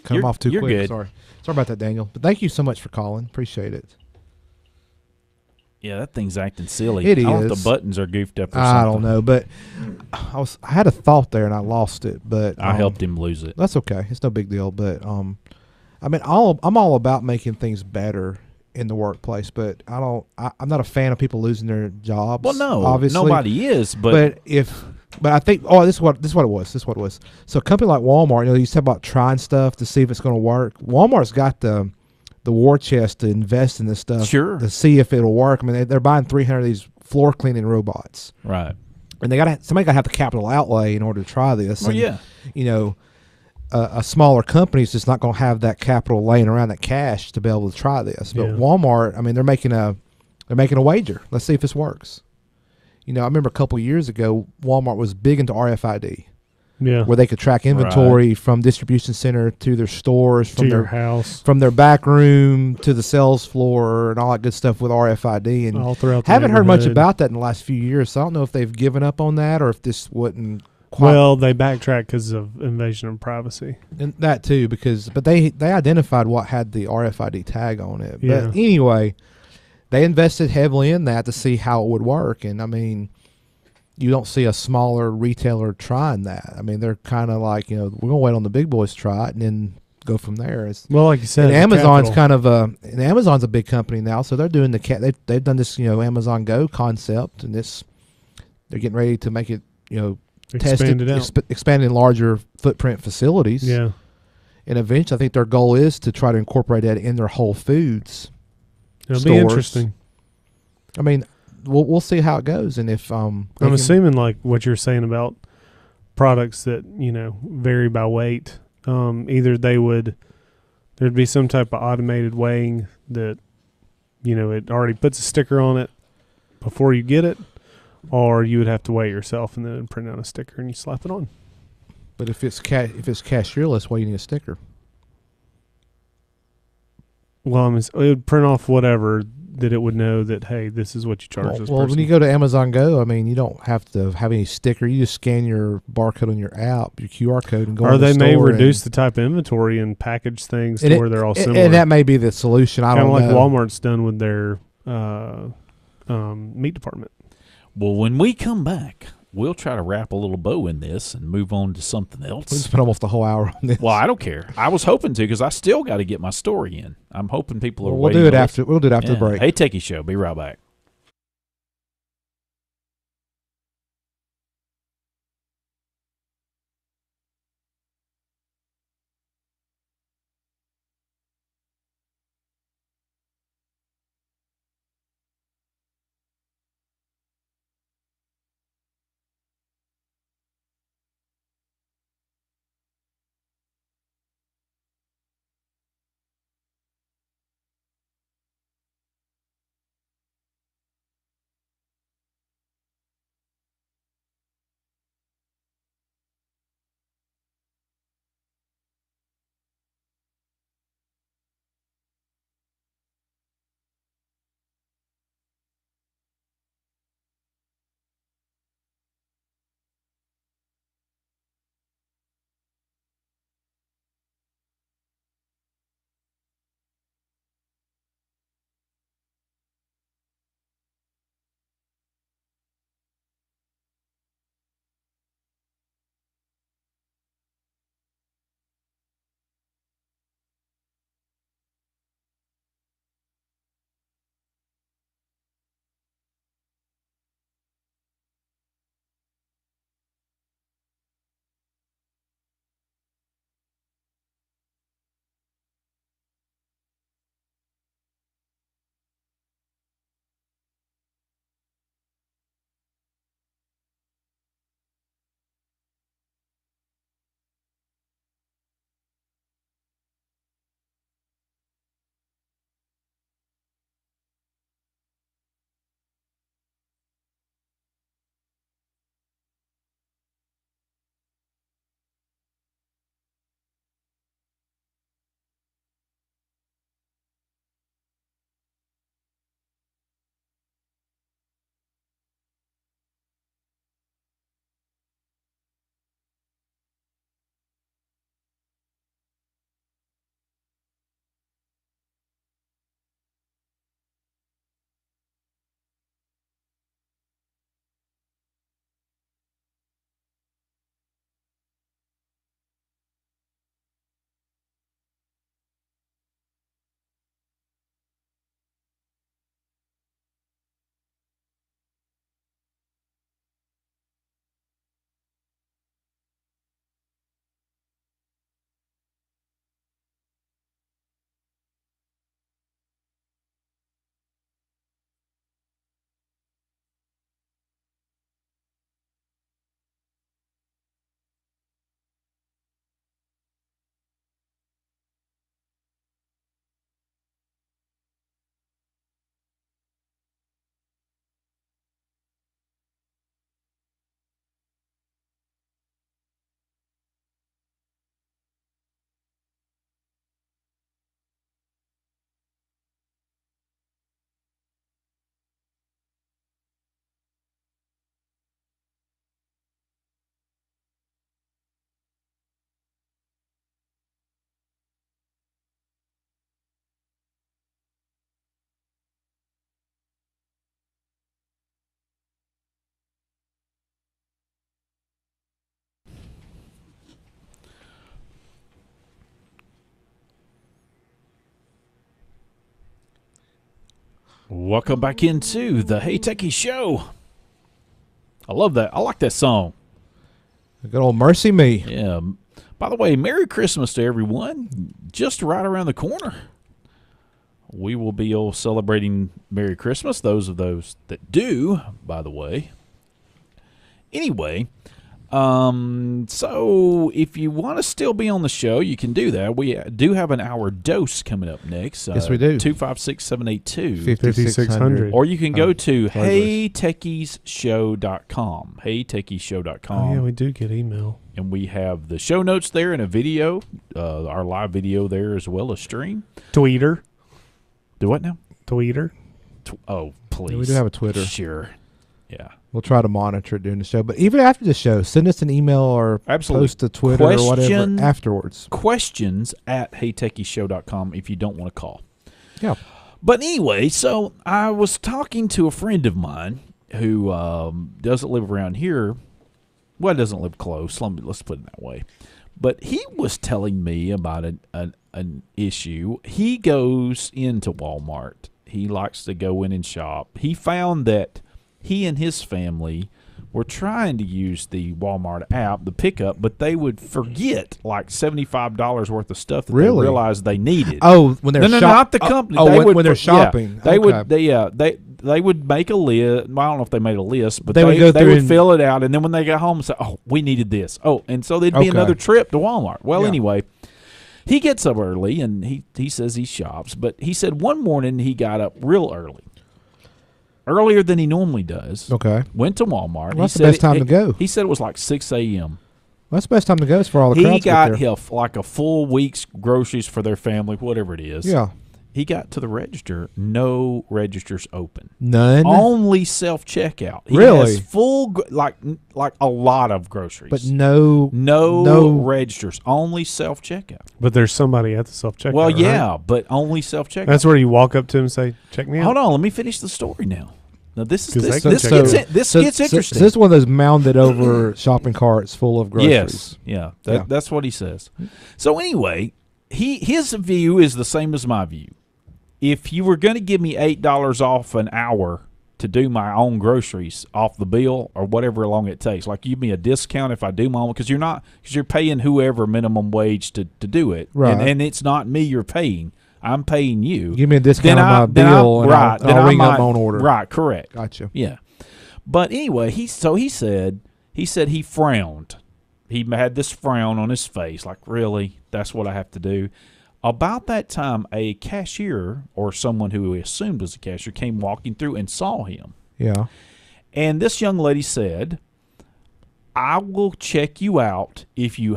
Come off too quick. Good. Sorry about that, Daniel. But thank you so much for calling. Appreciate it. Yeah, that thing's acting silly. It I don't know is. if the buttons are goofed up or something. I don't know, but I had a thought there and I lost it. But I helped him lose it. That's okay. It's no big deal. But I'm all about making things better in the workplace, but I'm not a fan of people losing their jobs. Well, no, obviously nobody is. But I think this is what it was. So a company like Walmart, you talk about trying stuff to see if it's going to work. Walmart's got the war chest to invest in this stuff, to see if it'll work. I mean, they're buying 300 of these floor cleaning robots, right? And somebody got to have the capital outlay in order to try this. Well, and, a smaller company is just not going to have that capital laying around, that cash to be able to try this. But Walmart, I mean, they're making a wager. Let's see if this works. I remember a couple of years ago, Walmart was big into RFID. Yeah, where they could track inventory from distribution center to their stores, from their house, from their back room to the sales floor, and all that good stuff with RFID. And all throughout the haven't heard much about that in the last few years. So I don't know if they've given up on that or if this wouldn't. Well, they backtracked because of invasion of privacy, and that too. But they identified what had the RFID tag on it. Yeah. But anyway, they invested heavily in that to see how it would work. And I mean, you don't see a smaller retailer trying that. I mean, they're kind of like, we're going to wait on the big boys to try it and then go from there. Well, like you said, Amazon's and Amazon's a big company now, so they're doing they've done this, Amazon Go concept, and they're getting ready to make it, expand in larger footprint facilities. Yeah. And eventually, I think their goal is to try to incorporate that in their Whole Foods. It'll stores. be interesting. I mean, we'll see how it goes, and if I'm assuming like what you're saying about products that vary by weight. Either there'd be some type of automated weighing that it already puts a sticker on it before you get it, or you would have to weigh it yourself and then print out a sticker and you slap it on. But if it's cashierless, why do you need a sticker? Well, it would print off whatever that it would know that, hey, this is what you charge this person. Well, when you go to Amazon Go, I mean, you don't have to have any sticker. You just scan your barcode on your app, your QR code, and go. Or they may reduce the type of inventory and package things to where they're all similar. And that may be the solution. I don't know. Kind of like Walmart's done with their meat department. Well, when we come back, we'll try to wrap a little bow in this and move on to something else. We spent almost a whole hour on this. Well, I don't care. I was hoping to because I still got to get my story in. I'm hoping people are waiting. We'll do it after the break. Hey, Techie Show. Be right back. Welcome back into the Hey Techies Show. I love that. I like that song. Good old Mercy Me. Yeah. By the way, Merry Christmas to everyone. Just right around the corner. We will be all celebrating Merry Christmas, those that do, by the way. Anyway, so if you want to still be on the show, you can do that. We do have an hour dose coming up next. Yes, we do. 256-782. 5600. Or you can go to heytechiesshow.com. Heytechiesshow.com. Oh, yeah, we do get email. And we have the show notes there and a video, our live video there as well as stream. Tweeter. Do what now? Tweeter. Oh, please. Yeah, we do have a Twitter. Sure. Yeah. We'll try to monitor it during the show. But even after the show, send us an email or post to Twitter or whatever afterwards. Questions at heytechiesshow.com if you don't want to call. Yeah. But anyway, so I was talking to a friend of mine who doesn't live around here. Well, doesn't live close. Let's put it that way. But he was telling me about an issue. He goes into Walmart. He likes to go in and shop. He found that he and his family were trying to use the Walmart app, the pickup, but they would forget like $75 worth of stuff that they realized they needed. Oh, when they're no, not the company. When they're shopping. Yeah, they would make a list. Well, I don't know if they made a list, but they would fill it out, and then when they got home, say, "Oh, we needed this." Oh, and so there'd be another trip to Walmart. Well, anyway, he gets up early, and he says he shops, but he said one morning he got up real early. Earlier than he normally does. Okay. Went to Walmart. Well, that's the best time to go. He said it was like 6 a.m. Well, that's the best time to go for all the crowds. He got like a full week's groceries for their family, whatever it is. Yeah. He got to the register. No registers open. None? Only self-checkout. He really? has full, like a lot of groceries. But no registers. Only self-checkout. But there's somebody at the self-checkout, well, yeah, right? But only self-checkout. That's where you walk up to him and say, check me out. Hold on. Let me finish the story now. Now, this gets interesting. So this is one of those mounded over shopping carts full of groceries. Yes. Yeah. That's what he says. So anyway, his view is the same as my view. If you were going to give me $8 off an hour to do my own groceries off the bill or whatever long it takes, like give me a discount if I do my own, because you're paying whoever minimum wage to do it, right? And it's not me you're paying. I'm paying you. Give me a discount on my bill, and I'll ring up my own order. Right, correct. Gotcha. Yeah, but anyway, he said he frowned. He had this frown on his face, like, really, that's what I have to do. About that time, a cashier or someone who he assumed was a cashier came walking through and saw him. Yeah, and this young lady said, I will check you out if you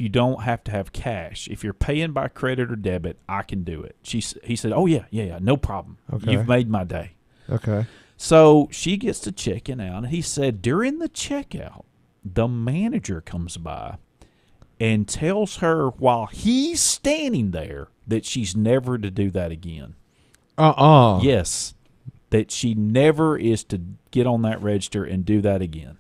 don't have to have cash. If you're paying by credit or debit, I can do it. He said, oh, yeah, no problem. Okay. You've made my day. Okay. So she gets to checking out, and he said during the checkout, the manager comes by and tells her while he's standing there that she's never to do that again. Yes, that she never is to get on that register and do that again.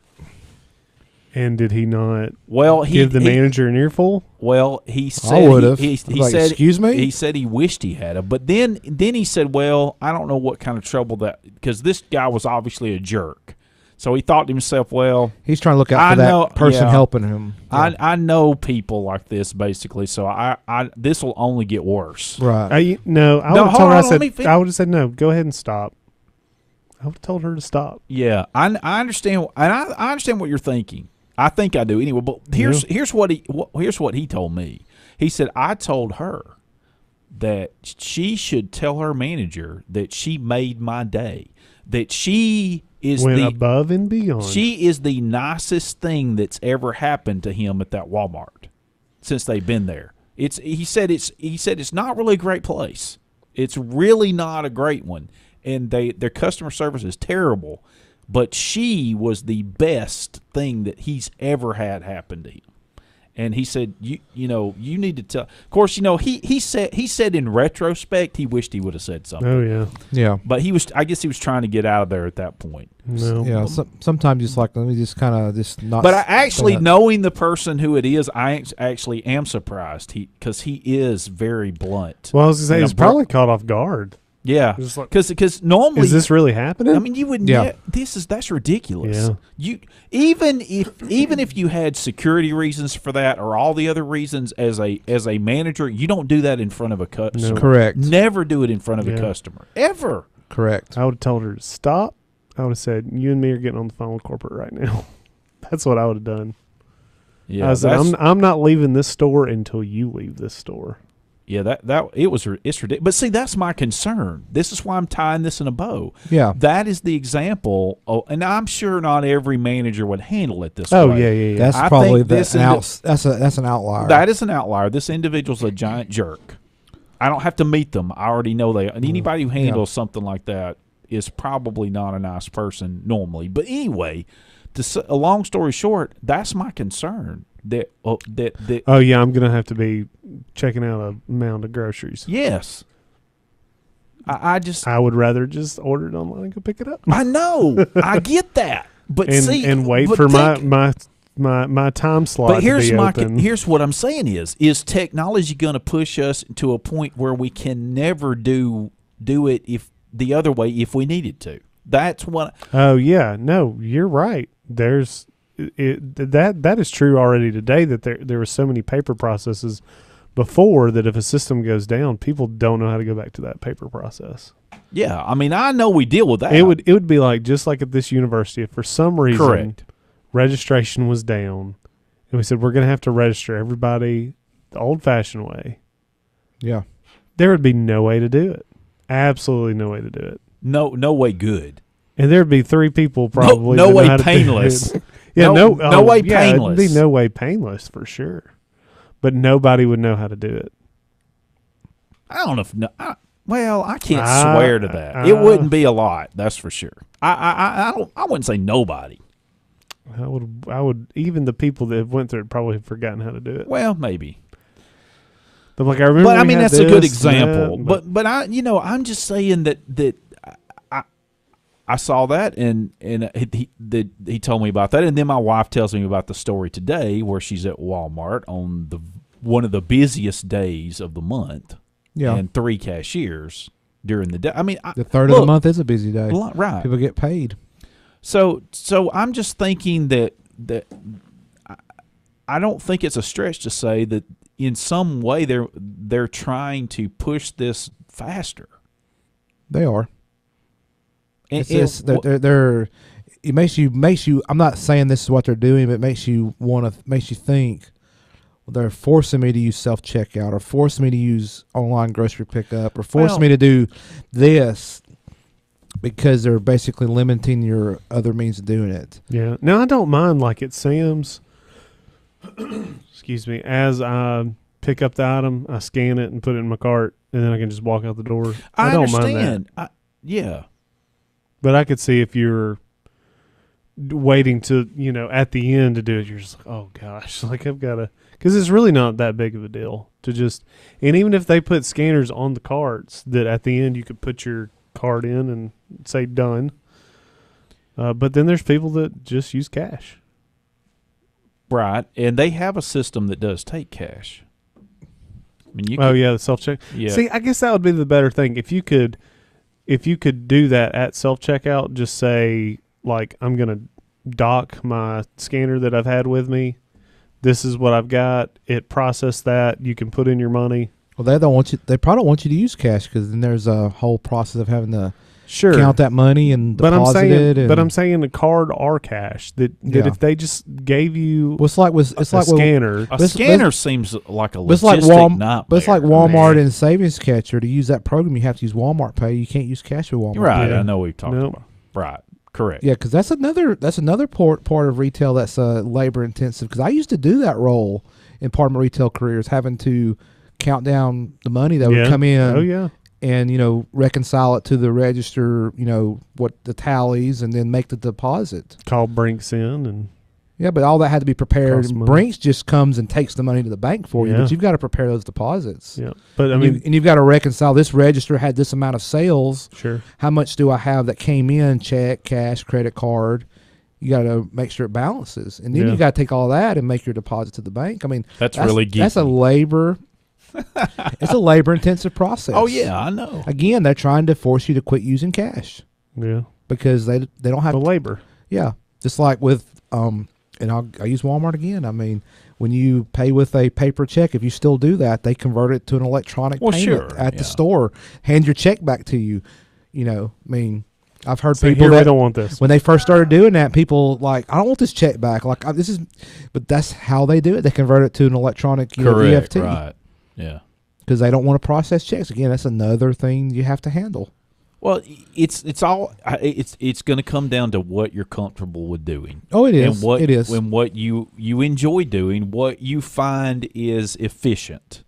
And did he not give the manager an earful? Well, he said I would have. He like, said, excuse me? He said he wished he had it. But then he said, well, I don't know what kind of trouble because this guy was obviously a jerk. So he thought to himself, well, he's trying to look out for that person helping him. Yeah. I know people like this, basically, so I this will only get worse. Right. I would have said, no, go ahead and stop. I would have told her to stop. Yeah, I understand, and I understand what you're thinking. I think I do anyway. But here's what he told me. He said, I told her that she should tell her manager that she made my day. That she went above and beyond. She is the nicest thing that's ever happened to him at that Walmart since they've been there. He said it's not really a great place. It's really not a great one, and their customer service is terrible. But she was the best thing that he's ever had happen to him. And he said, you need to tell. Of course, he said in retrospect he wished he would have said something. Oh yeah, yeah. But I guess he was trying to get out of there at that point. No. Yeah. Sometimes just like let me just kind of just not. But knowing the person who it is, I actually am surprised because he is very blunt. Well, I was gonna say he's probably caught off guard. Yeah, Just like, because normally is this really happening? I mean, you wouldn't. Yeah. That's ridiculous. Yeah. You even if you had security reasons for that or all the other reasons as a manager, you don't do that in front of a customer. No. Correct. Never do it in front of a Yeah. customer ever. Correct. I would have told her to stop. I would have said, "You and me are getting on the phone with corporate right now." That's what I would have done. Yeah, I said, "I'm not leaving this store until you leave this store." yeah. It's ridiculous. But see, that's my concern. This is why I'm tying this in a bow. Yeah. That is the example. And I'm sure not every manager would handle it this Oh way. yeah. That's I probably think this that's an outlier. That is an outlier. This individual's a giant jerk. I don't have to meet them. I already know they. And anybody who handles something like that is probably not a nice person normally. But anyway, a long story short, that's my concern. Oh yeah, I'm gonna have to be checking out a mound of groceries. Yes. I would rather just order it online and go pick it up. I know. I get that. But and wait but for think, my time slot. But here's to be open. here's what I'm saying is technology going to push us to a point where we can never do it if the other way if we needed to. That's what. Oh yeah, no, you're right. There's that is true already today. That there were so many paper processes before that if a system goes down, people don't know how to go back to that paper process. Yeah, I mean, I know we deal with that. It would be like just like at this university, if for some reason Correct. registration was down, and we said we're going to have to register everybody the old-fashioned way. Yeah. There would be no way to do it. Absolutely no way to do it. No way good. And there'd be 3 people probably. No that know way how to do painless. it. Yeah, No way yeah, painless. It'd be no way painless for sure. But nobody would know how to do it. I don't know if I can't swear to that. It wouldn't be a lot, that's for sure. I wouldn't say nobody. I would even the people that went through it probably have forgotten how to do it. Well, maybe. But like I remember, But I mean that's a good this, example. that, But I'm just saying that I saw that and he told me about that, and then my wife tells me about the story today where she's at Walmart on one of the busiest days of the month. Yeah. And 3 cashiers during the day. I mean, The third of the month is a busy day. Right. People get paid. So I'm just thinking that I don't think it's a stretch to say that in some way they're trying to push this faster. They are. And, They're it makes you. I'm not saying this is what they're doing, but it makes you think. Well, they're forcing me to use self-checkout, or forcing me to use online grocery pickup, or forcing me to do this because they're basically limiting your other means of doing it. Yeah. Now I don't mind like at Sam's. Excuse me. As I pick up the item, I scan it and put it in my cart, and then I can just walk out the door. I don't understand. mind that. Yeah. But I could see if you're waiting to, at the end to do it, you're just like, oh gosh, like I've got to, because it's really not that big of a deal to just, and even if they put scanners on the carts that at the end you could put your card in and say done. But then there's people that just use cash. Right. And they have a system that does take cash. I mean, the self-check. Yeah. See, I guess that would be the better thing. If you could do that at self-checkout, just say, like, I'm going to dock my scanner that I've had with me. This is what I've got. It processed that. You can put in your money. Well, they don't want you. They probably don't want you to use cash because then there's a whole process of having to count that money and deposit it. But I'm saying the card or cash that if they just gave you, it's like scanner. A scanner seems like a logistic nightmare. But it's like Walmart and Savings Catcher. To use that program, you have to use Walmart Pay. You can't use cash with Walmart. Right. Pay. I know we've talked about. Right. Correct. Yeah, because that's another part of retail that's labor intensive. Because I used to do that role in part of my retail careers, having to count down the money that would come in. Oh yeah. And reconcile it to the register. What the tallies, and then make the deposit. Call Brinks in and. Yeah, but all that had to be prepared. Cost money. Brinks just comes and takes the money to the bank for you, but you've got to prepare those deposits. Yeah, but I mean, you've got to reconcile. This register had this amount of sales. Sure. How much do I have that came in? Check, cash, credit card. You got to make sure it balances, and then you got to take all that and make your deposit to the bank. I mean, that's really geeky. That's a labor It's a labor-intensive process. Oh, yeah, I know. Again, they're trying to force you to quit using cash. Yeah. Because they don't have the labor. Yeah. Just like with, and I'll use Walmart again. I mean, when you pay with a paper check, if you still do that, they convert it to an electronic payment at the store, hand your check back to you. You know, I mean, I've heard people that don't want this. When they first started doing that, people like, I don't want this check back. Like but that's how they do it. They convert it to an electronic EFT. Right. Yeah. Because they don't want to process checks. Again, that's another thing you have to handle. Well, it's going to come down to what you're comfortable with doing. Oh, it is. And it is. And what you enjoy doing, what you find is efficient.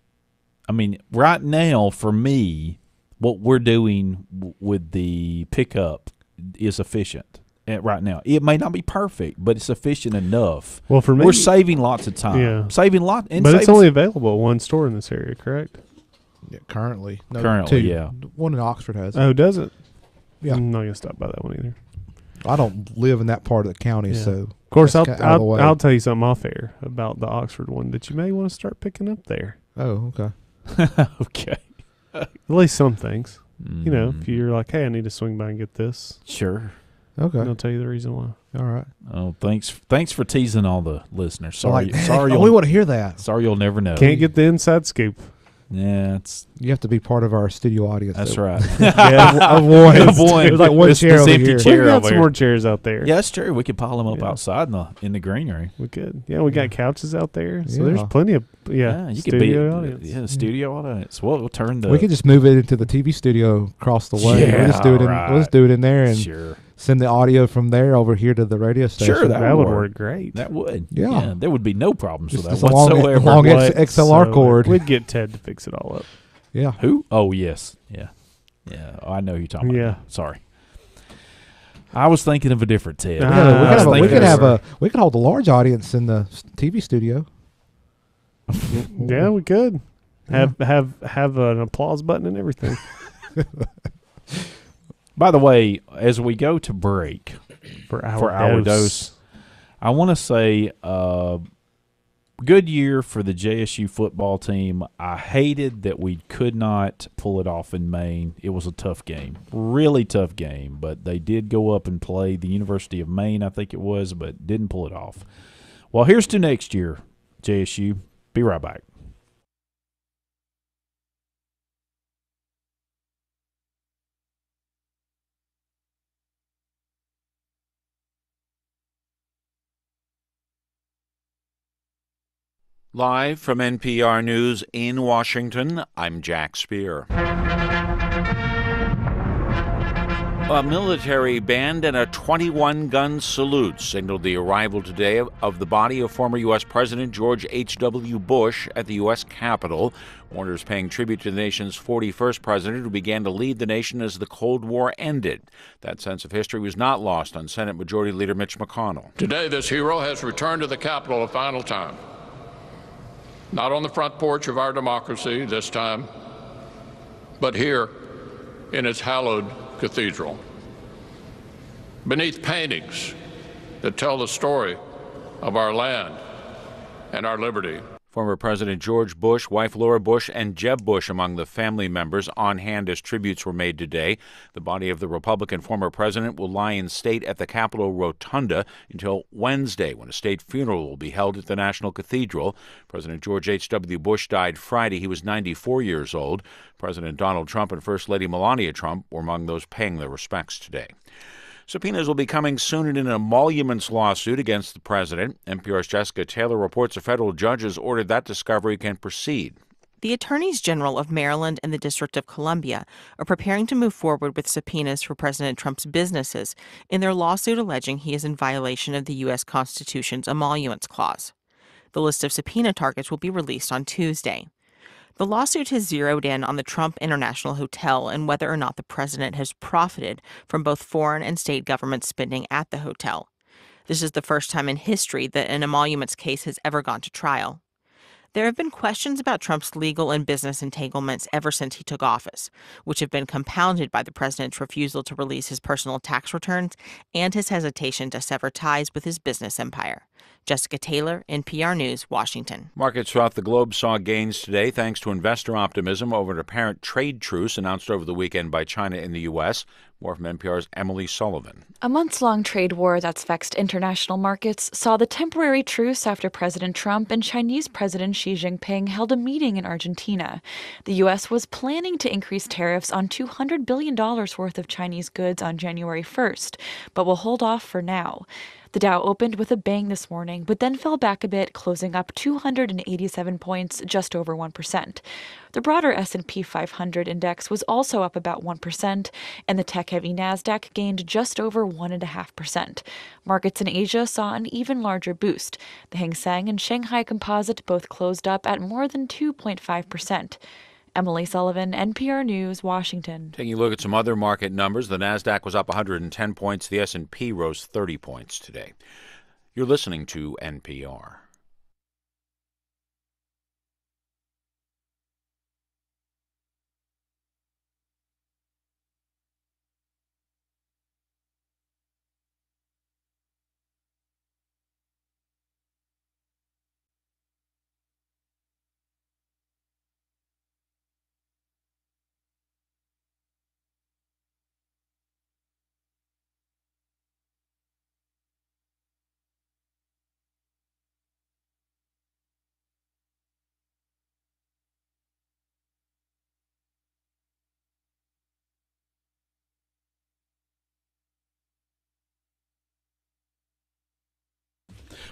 I mean, right now, for me, what we're doing with the pickup is efficient. Right now, it may not be perfect, but it's efficient enough. Well, for me, we're saving lots of time. Yeah, but it's only available at one store in this area, correct? Yeah, currently, two. Yeah, one in Oxford has. Oh, does it? Yeah, I'm not gonna stop by that one either. I don't live in that part of the county, so of course I'll tell you something off air about the Oxford one that you may want to start picking up there. Oh, okay. Okay. At least some things. You know, if you're like, hey, I need to swing by and get this. Sure. Okay. And I'll tell you the reason why. All right. Oh, thanks for teasing all the listeners. Sorry, sorry. We want to hear that. Sorry, you'll never know. Can't get the inside scoop. Yeah, you have to be part of our studio audience. That's right. Yeah, avoid. There's like one chair over here. We got some more chairs out there. Yeah, that's true. We could pile them up outside in the greenery. We could. Yeah, we got couches out there, so there's plenty of you studio audience. Yeah, the studio audience. Well, we'll turn the. We could just move it into the TV studio across the way. Yeah, we'll just do it in there and send the audio from there over here to the radio station. Sure, that would work great. That would. Yeah. There would be no problems with that just whatsoever. Long XLR cord. We'd get Ted to fix it all up. Yeah. Who? Oh, yes. Yeah. Yeah. Oh, I know who you're talking about. Yeah. Sorry. I was thinking of a different Ted. We could hold a large audience in the TV studio. Yeah, we could. Have an applause button and everything. By the way, as we go to break for our dose, I want to say good year for the JSU football team. I hated that we could not pull it off in Maine. It was a tough game, really tough game, but they did go up and play the University of Maine, I think it was, but didn't pull it off. Well, here's to next year, JSU. Be right back. Live from NPR News in Washington, I'm Jack Speer. A military band and a 21-gun salute signaled the arrival today of the body of former U.S. President George H.W. Bush at the U.S. Capitol. Mourners paying tribute to the nation's 41st president who began to lead the nation as the Cold War ended. That sense of history was not lost on Senate Majority Leader Mitch McConnell. Today, this hero has returned to the Capitol a final time. Not on the front porch of our democracy this time, but here in its hallowed cathedral, beneath paintings that tell the story of our land and our liberty. Former President George Bush, wife Laura Bush, and Jeb Bush among the family members on hand as tributes were made today. The body of the Republican former president will lie in state at the Capitol Rotunda until Wednesday, when a state funeral will be held at the National Cathedral. President George H.W. Bush died Friday. He was 94 years old. President Donald Trump and First Lady Melania Trump were among those paying their respects today. Subpoenas will be coming soon in an emoluments lawsuit against the president. NPR's Jessica Taylor reports a federal judge has ordered that discovery can proceed. The attorneys general of Maryland and the District of Columbia are preparing to move forward with subpoenas for President Trump's businesses in their lawsuit alleging he is in violation of the U.S. Constitution's emoluments clause. The list of subpoena targets will be released on Tuesday. The lawsuit has zeroed in on the Trump International Hotel and whether or not the president has profited from both foreign and state government spending at the hotel. This is the first time in history that an emoluments case has ever gone to trial. There have been questions about Trump's legal and business entanglements ever since he took office, which have been compounded by the president's refusal to release his personal tax returns and his hesitation to sever ties with his business empire. Jessica Taylor, NPR News, Washington. Markets throughout the globe saw gains today thanks to investor optimism over an apparent trade truce announced over the weekend by China in the U.S. More from NPR's Emily Sullivan. A months-long trade war that's vexed international markets saw the temporary truce after President Trump and Chinese President Xi Jinping held a meeting in Argentina. The U.S. was planning to increase tariffs on $200 billion worth of Chinese goods on January 1st, but will hold off for now. The Dow opened with a bang this morning, but then fell back a bit, closing up 287 points, just over 1%. The broader S&P 500 index was also up about 1%, and the tech-heavy Nasdaq gained just over 1.5%. Markets in Asia saw an even larger boost. The Hang Seng and Shanghai Composite both closed up at more than 2.5%. Emily Sullivan, NPR News, Washington. Taking a look at some other market numbers, the Nasdaq was up 110 points. The S&P rose 30 points today. You're listening to NPR.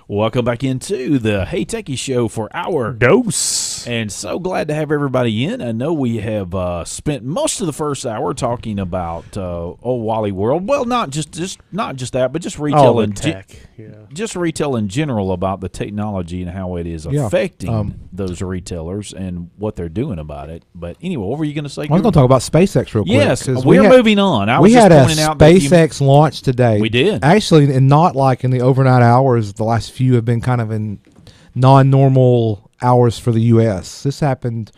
Welcome back into the Hey Techies Show for our dose. And so glad to have everybody in. I know we have spent most of the first hour talking about old Wally World. Well, not just that, but just retail and tech. Just retail in general, about the technology and how it is affecting those retailers and what they're doing about it. But anyway, what were you going to say? I was going to talk about SpaceX real quick. Yes, we're moving on. We had a SpaceX launch today. We did. Actually, and not like in the overnight hours. The last few have been kind of in non-normal hours for the U.S. This happened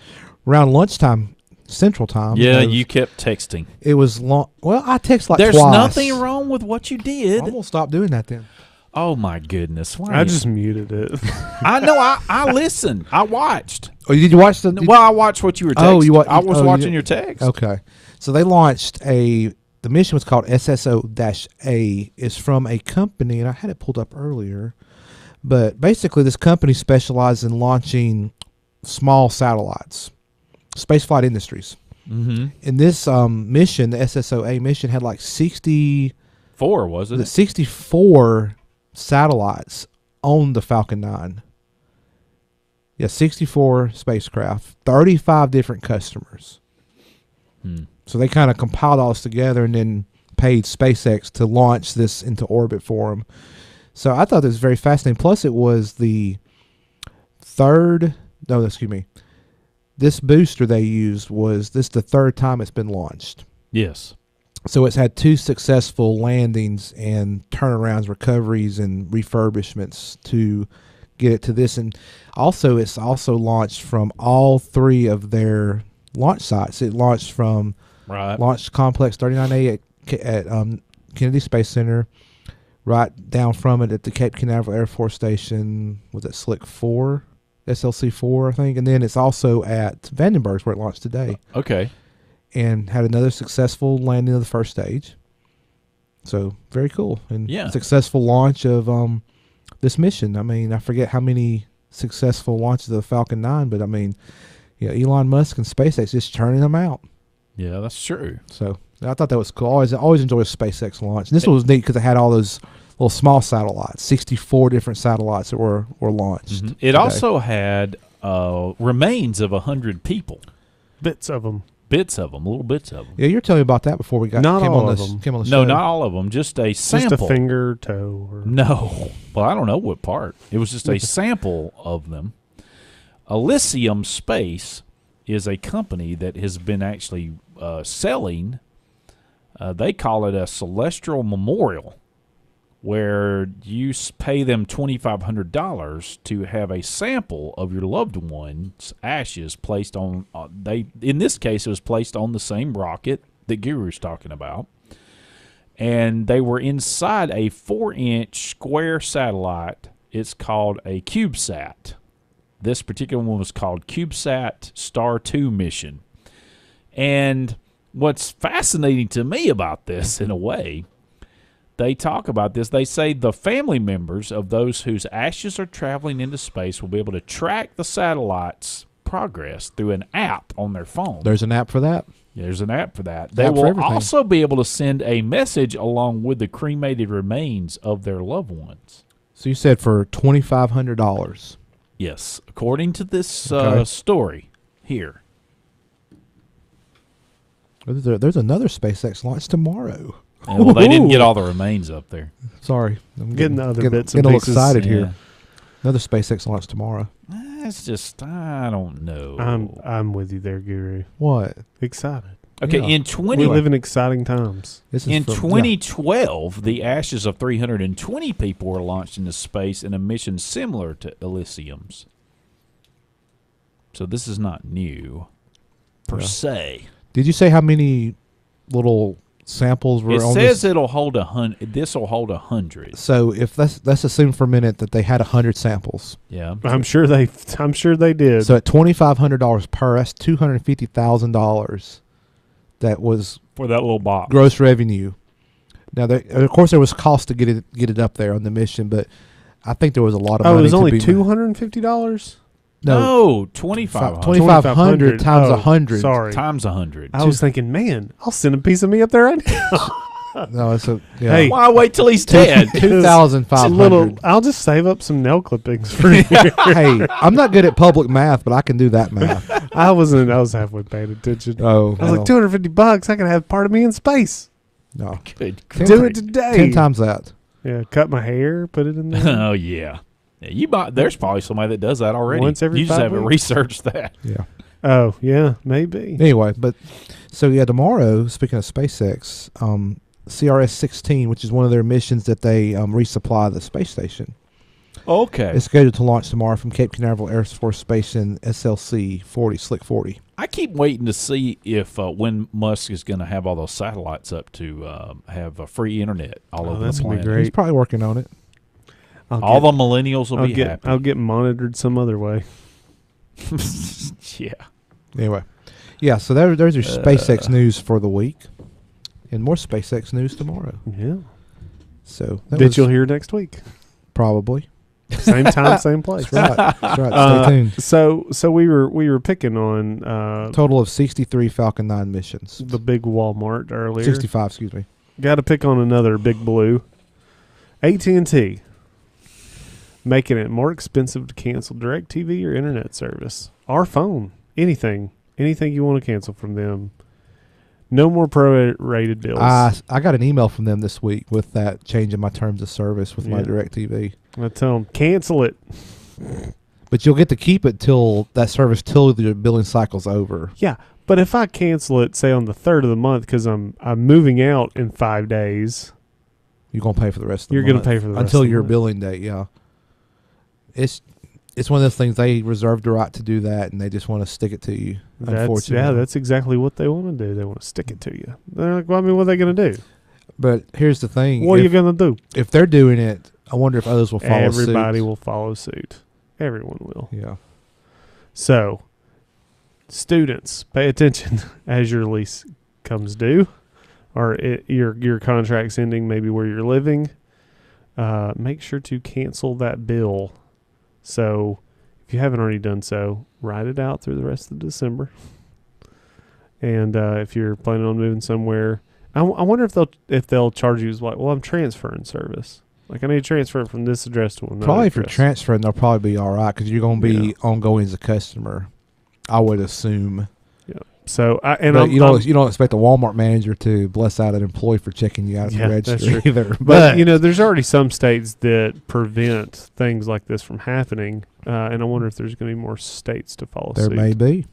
around lunchtime, Central Time. Yeah, you kept texting. It was long. Well, I text like There's twice. nothing wrong with what you did. I'm going to stop doing that then. Oh, my goodness. I just muted it. I know. I listened. I watched. Oh, did you watch the? Well, I watched what you were texting. I was watching your text. Okay. So they launched the mission was called SSO-A. It's from a company, and I had it pulled up earlier. But basically, this company specializes in launching small satellites, spaceflight industries. Mm-hmm. In this mission, the SSO-A mission had like 64, wasn't it? 64 satellites on the Falcon 9. Yeah, 64 spacecraft, 35 different customers. So they kind of compiled all this together and then paid SpaceX to launch this into orbit for them. So I thought this was very fascinating. Plus, it was the this booster they used was the third time it's been launched. Yes. So it's had 2 successful landings and turnarounds, recoveries, and refurbishments to get it to this. And also, it's also launched from all 3 of their launch sites. It launched from Launch Complex 39A at Kennedy Space Center, right down from it at the Cape Canaveral Air Force Station. Was it Slick 4? SLC 4, I think. And then it's also at Vandenberg's where it launched today. Okay. And had another successful landing of the first stage. So, very cool. And successful launch of this mission. I mean, I forget how many successful launches of the Falcon 9, but I mean, Elon Musk and SpaceX just churning them out. Yeah, that's true. So, I thought that was cool. I always enjoy a SpaceX launch. And this one was neat because it had all those little small satellites, 64 different satellites that were launched. Mm-hmm. It also had remains of 100 people. Bits of them. Little bits of them. Yeah, you were telling me about that before we came on the show. No, not all of them. Just a sample. Just a finger, toe. No. Well, I don't know what part. It was just a sample of them. Elysium Space is a company that has been actually selling, they call it a celestial memorial, where you pay them $2,500 to have a sample of your loved one's ashes placed on. In this case, it was placed on the same rocket that Guru's talking about, and they were inside a 4-inch square satellite. It's called a CubeSat. This particular one was called CubeSat Star 2 mission. And what's fascinating to me about this, in a way, they talk about this. They say the family members of those whose ashes are traveling into space will be able to track the satellite's progress through an app on their phone. There's an app for that? There's an app for that. They will also be able to send a message along with the cremated remains of their loved ones. So you said for $2,500. Yes, according to this story here. There's another SpaceX launch tomorrow. Yeah, well, they didn't get all the remains up there. Sorry. I'm getting the other bits and getting a little pieces. excited here. Another SpaceX launch tomorrow. It's just, I don't know. I'm with you there, Guru. What? Excited. Okay, We live in exciting times. In 2012, the ashes of 320 people were launched into space in a mission similar to Elysium's. So this is not new, per se. Did you say how many little samples were on this? It says it'll hold 100. This will hold 100. So if let's assume for a minute that they had 100 samples. Yeah, I'm sure they did. So at $2,500 per, that's $250,000. That was for that little box. Gross revenue. Now, of course, there was cost to get it up there on the mission, but I think there was a lot of money. Oh, it was only $250. No, 2,500. 2,500 times 100. Sorry, times 100. I was thinking, man, I'll send a piece of me up there right now. No, it's a Hey, why wait till he's dead? 2,500. I'll just save up some nail clippings for you. Hey, I'm not good at public math, but I can do that math. I was halfway paying attention. Oh, I was like, $250. I can have part of me in space. No, Good. Do it today. 10 times that. Yeah, cut my hair, put it in there. Oh yeah. There's probably somebody that does that already. Once every you just 5 haven't weeks. researched that. Yeah. Oh yeah, maybe. Anyway, so tomorrow, speaking of SpaceX, CRS-16, which is one of their missions that they resupply the space station. Okay. It's scheduled to launch tomorrow from Cape Canaveral Air Force Station SLC 40, Slick 40. I keep waiting to see if when Musk is going to have all those satellites up to have a free internet all over that's the gonna be planet. great. He's probably working on it. All the millennials will be happy. I'll get monitored some other way. Yeah. Anyway. Yeah, so there's your SpaceX news for the week. And more SpaceX news tomorrow. Yeah. So that you'll hear next week. Probably. Same time, same place. That's right. That's right. Stay tuned. So we were picking on total of 63 Falcon 9 missions. The big Walmart earlier. 65, excuse me. Got to pick on another big blue. AT&T making it more expensive to cancel DirecTV or internet service. Our phone, anything you want to cancel from them. No more prorated bills. I got an email from them this week with that change in my terms of service with my DirecTV. I tell them, cancel it. But you'll get to keep it till the billing cycle's over. Yeah, but if I cancel it, say on the 3rd of the month because I'm moving out in 5 days, you're gonna pay for the rest of the month. You're gonna pay for the rest until of the your month. billing date. Yeah, it's one of those things they reserve the right to do that, and they just want to stick it to you. Unfortunately, that's exactly what they want to do. They want to stick it to you. They're like, well, I mean, what are they going to do? But here's the thing: what are you going to do? If they're doing it, I wonder if others will follow suit. Everybody will follow suit. Everyone will. Yeah. So, students, pay attention as your lease comes due, or your contract's ending, maybe where you're living. Make sure to cancel that bill. So, if you haven't already done so, write it out through the rest of December. And if you're planning on moving somewhere, I wonder if they'll charge you like, well, I'm transferring service. Like I need to transfer it from this address to another. Probably if address. you're transferring, they'll probably be all right because you're going to be ongoing as a customer. I would assume. Yeah. So you don't expect a Walmart manager to bless out an employee for checking you out at the registry that's true. either. But there's already some states that prevent things like this from happening, and I wonder if there's going to be more states to follow suit. There may be.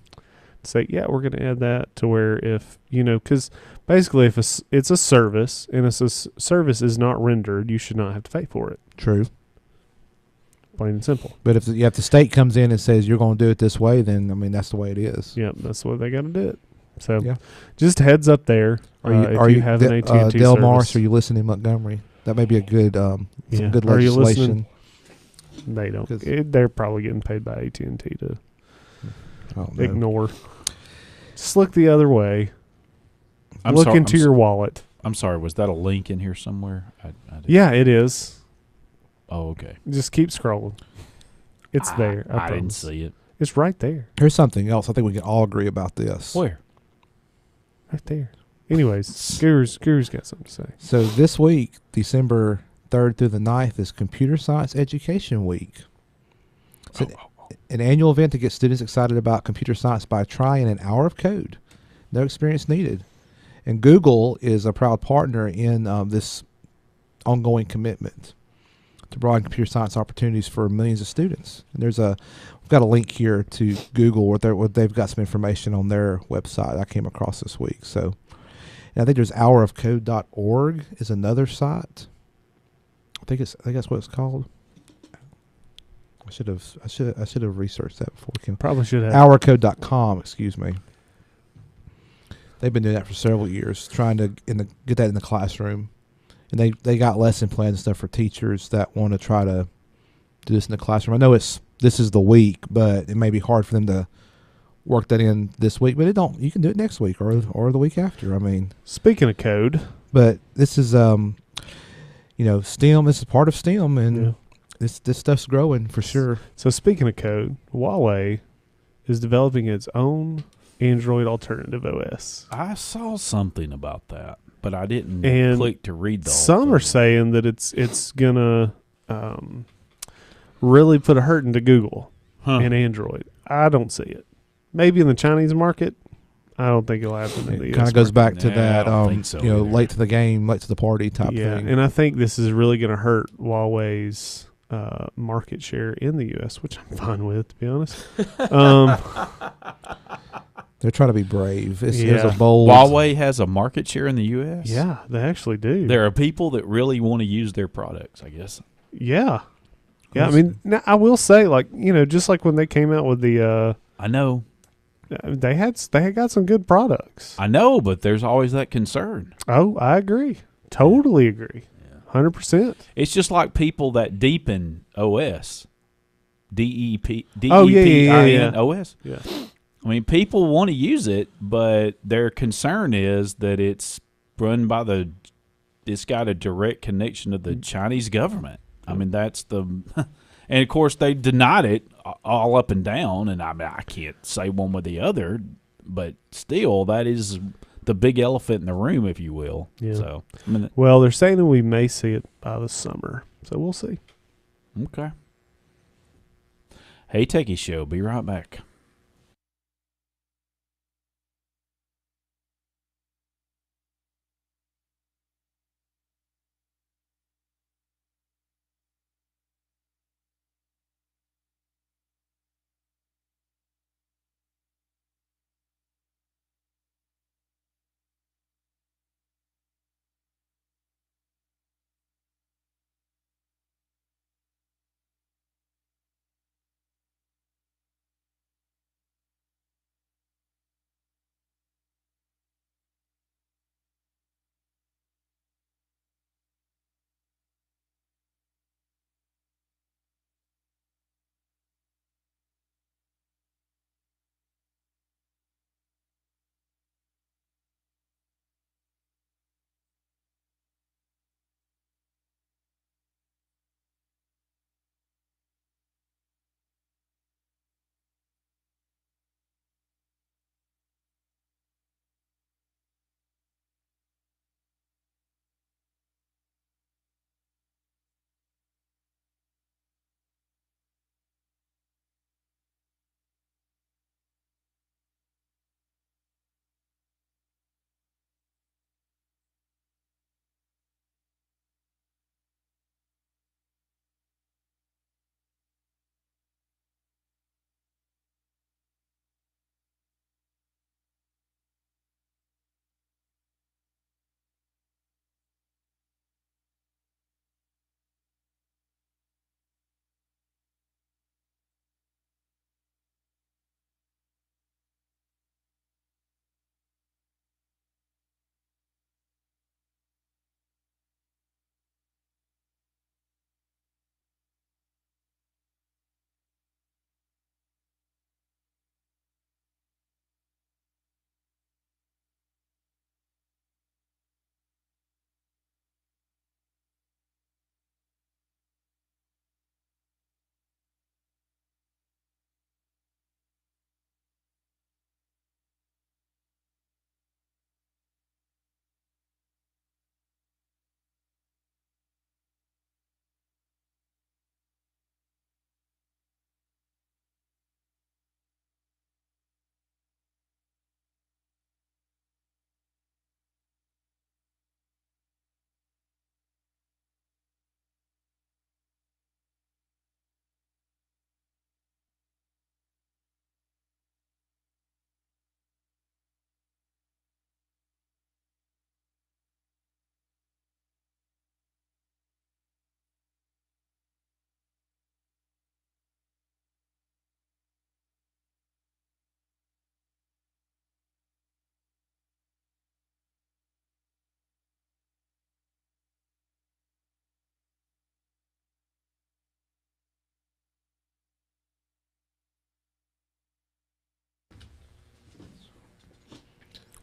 say, yeah, we're going to add that to where if, because basically if it's a service and if a service is not rendered, you should not have to pay for it. True. Plain and simple. But if the state comes in and says you're going to do it this way, then, I mean, that's the way it is. Yeah, that's the way they got to do it. So Yeah. just a heads up there. Are you have an AT&T Del service. Mars, are you listening in Montgomery? That may be a good some good Are you legislation. listening? They don't. They're probably getting paid by AT&T to ignore. Just look the other way. Look into your wallet. I'm sorry. Was that a link in here somewhere? Yeah, it is. Oh, okay. Just keep scrolling. It's there. I didn't see it. It's right there. Here's something else. I think we can all agree about this. Where? Right there. Anyways, Guru's got something to say. So this week, December 3rd through the 9th, is Computer Science Education Week. It's an annual event to get students excited about computer science by trying an hour of code. No experience needed. And Google is a proud partner in this ongoing commitment to provide computer science opportunities for millions of students. And we've got a link here to Google where they've got some information on their website I came across this week. So, and I think there's hourofcode.org is another site. I think that's what it's called. I should have researched that before. Probably should have. Hourcode.com, excuse me. They've been doing that for several years, trying to get that in the classroom. And they got lesson plans and stuff for teachers that want to try to do this in the classroom. I know this is the week, but it may be hard for them to work that in this week. But you can do it next week or the week after. I mean, speaking of code, but this is STEM. This is part of STEM, and this stuff's growing for sure. So speaking of code, Huawei is developing its own Android alternative OS. I saw something about that, but I didn't click to read the whole Some thing. are saying that it's gonna really put a hurt into Google and Android. I don't see it. Maybe in the Chinese market. I don't think it'll happen in the US It kind of goes back market. to that, I don't think so either. late to the game, late to the party type thing. And I think this is really going to hurt Huawei's market share in the U.S., which I'm fine with, to be honest. They're trying to be brave. It's Yeah. a bold. Huawei has a market share in the U.S.? Yeah, they actually do. There are people that really want to use their products, I guess. Yeah. Yeah, I mean, now, I will say, just like when they came out with the... I know. They had got some good products. I know, but there's always that concern. Oh, I agree. Totally agree. 100%. It's just like people that deepen OS. D-E-P-I-N OS. Yeah. I mean, people want to use it, but their concern is that it's run by it's got a direct connection to the Chinese government. I mean, that's and of course they denied it all up and down, and I mean, I can't say one with the other, but still, that is the big elephant in the room, if you will. Yeah. So, I mean, well, they're saying that we may see it by the summer, so we'll see. Okay. Hey, Techies Show. Be right back.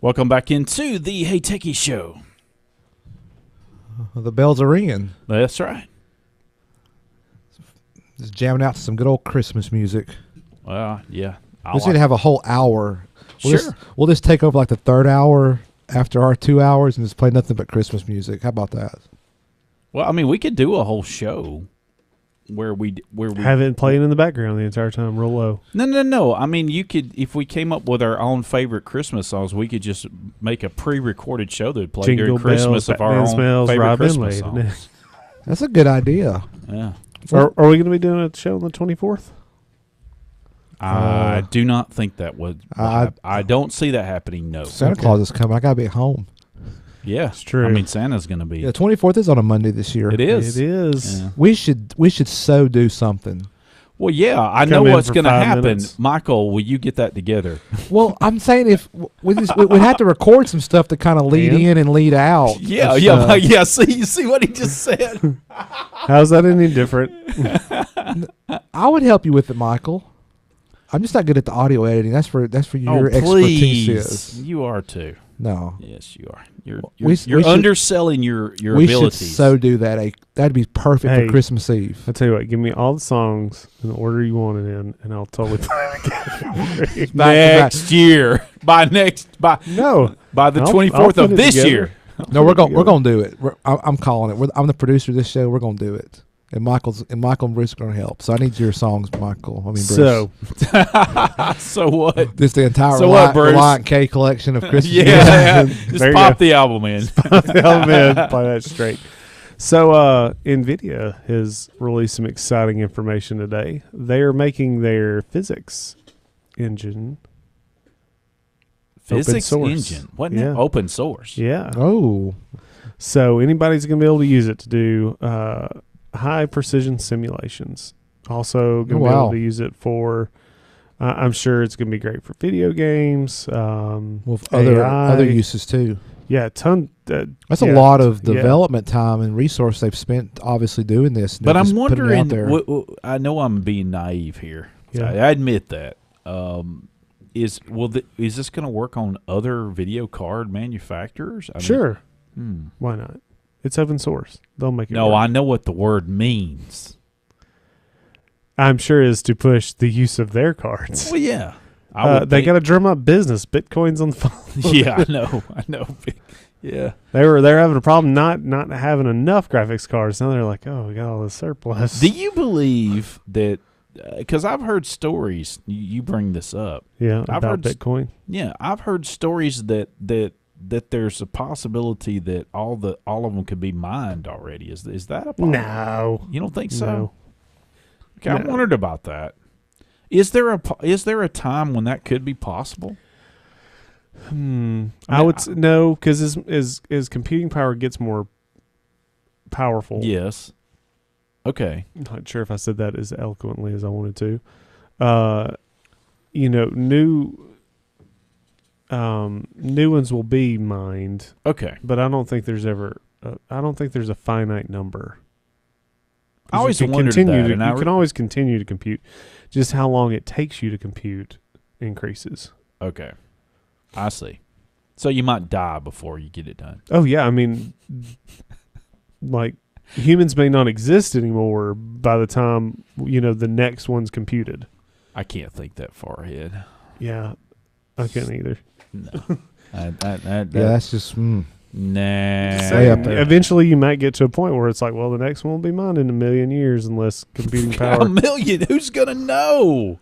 Welcome back into the Hey Techies Show. The bells are ringing. That's right. Just jamming out to some good old Christmas music. Well, yeah. We just need to have a whole hour. Sure. We'll just take over like the third hour after our 2 hours and just play nothing but Christmas music. How about that? Well, I mean, we could do a whole show where we have it playing in the background the entire time, real low. No. I mean, you could, if we came up with our own favorite Christmas songs, we could just make a pre-recorded show that would play Jingle during Christmas bells, of our Batman own smells, favorite Robin Christmas laid. songs. That's a good idea. Yeah. Are we going to be doing a show on the 24th? I do not think that would. I don't see that happening. No. Santa Claus is coming. I gotta be at home. Yeah, it's true. I mean, Santa's going to be. The 24th is on a Monday this year. It is. It is. Yeah. We should so do something. Well, yeah, I Come know in what's for going to 5 happen. minutes. Michael, will you get that together? Well, I'm saying if we have to record some stuff to kind of lead in and lead out. Yeah. See what he just said. How's that any different? I would help you with it, Michael. I'm just not good at the audio editing. That's for your expertise. Please. You are too. No. Yes, you are. You're We underselling your we abilities. should so do that. That'd be perfect Hey. for Christmas Eve. I'll tell you what, give me all the songs in the order you want it in, and I'll totally play it again. Next year. By the No. 24th I'll put of it this together. year. No, we're gonna do it. I'm calling it. I'm the producer of this show. We're gonna do it. And Michael and Bruce are gonna help. So I need your songs, Michael. I mean, Bruce. So what? This the entire So what, Bruce? Reliant K collection of Christmas. Yeah. There Just you pop go. the album in. Oh man, play that straight. So NVIDIA has released some exciting information today. They are making their physics engine Physics open source. engine. Wasn't it open source? Yeah. Oh. So anybody's going to be able to use it to do high precision simulations. Also going to be able to use it for, I'm sure it's going to be great for video games. With AI. other uses too. Yeah, That's a lot of development time and resource they've spent obviously doing this. But I'm just putting it out wondering, there. I know I'm being naive here. Yeah. I admit that. Is this going to work on other video card manufacturers? I mean, Sure. Why not? It's open source. They'll make it No, work. I know what the word means. I'm sure is to push the use of their cards. Well, yeah. They got to drum up business. Bitcoin's on the phone. Yeah, I know. Yeah. They're having a problem not having enough graphics cards. Now they're like, oh, we got all this surplus. Do you believe that? Because I've heard stories. You bring this up. Yeah, I've about heard Bitcoin. Yeah, I've heard stories that there's a possibility that all of them could be mined already. Is that a possibility? No, you don't think so? No. Okay, I wondered about that. Is there a time when that could be possible? I would no, because as computing power gets more powerful. Yes. Okay. I'm not sure if I said that as eloquently as I wanted to. New ones will be mined. Okay. But I don't think there's ever. I don't think there's a finite number. I always you can wondered continue that, to, and you can always continue to compute. Just how long it takes you to compute increases. Okay. I see. So you might die before you get it done. Oh yeah, I mean, like humans may not exist anymore by the time the next one's computed. I can't think that far ahead. Yeah, I can't either. No. That's just nah. way up there. Eventually, you might get to a point where it's like, well, the next one will be mine in a million years unless computing power. A million? Who's gonna know?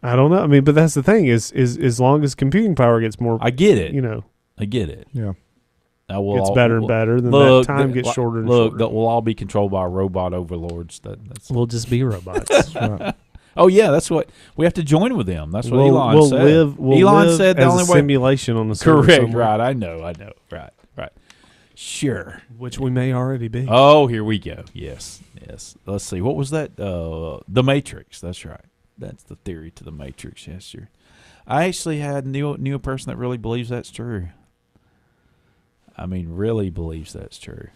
I don't know. I mean, but that's the thing is as long as computing power gets more, I get it. I get it. Yeah. It's better and better. Then that time gets shorter and shorter. That will all be controlled by robot overlords. We'll just be robots. That's right. Oh yeah, that's what we have to join with them. That's what we'll Elon said. Elon said the as only a way simulation on the server correct. somewhere. Right. I know. Right. Sure. Which we may already be. Oh, here we go. Yes. Let's see. What was that? The Matrix. That's right. That's the theory to the Matrix. Yes, sir. I actually knew a person that really believes that's true. I mean, really believes that's true.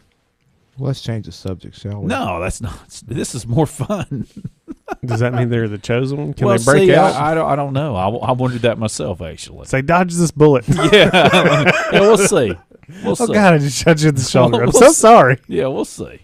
Well, let's change the subject, shall we? No, that's not. This is more fun. Does that mean they're the chosen one? Can well, they break see, out? I don't know. I wondered that myself, actually. Say, dodge this bullet. Yeah, we'll see. We'll see. Oh, God, I just shot you in the shoulder. I'm We'll so see. sorry. Yeah, we'll see.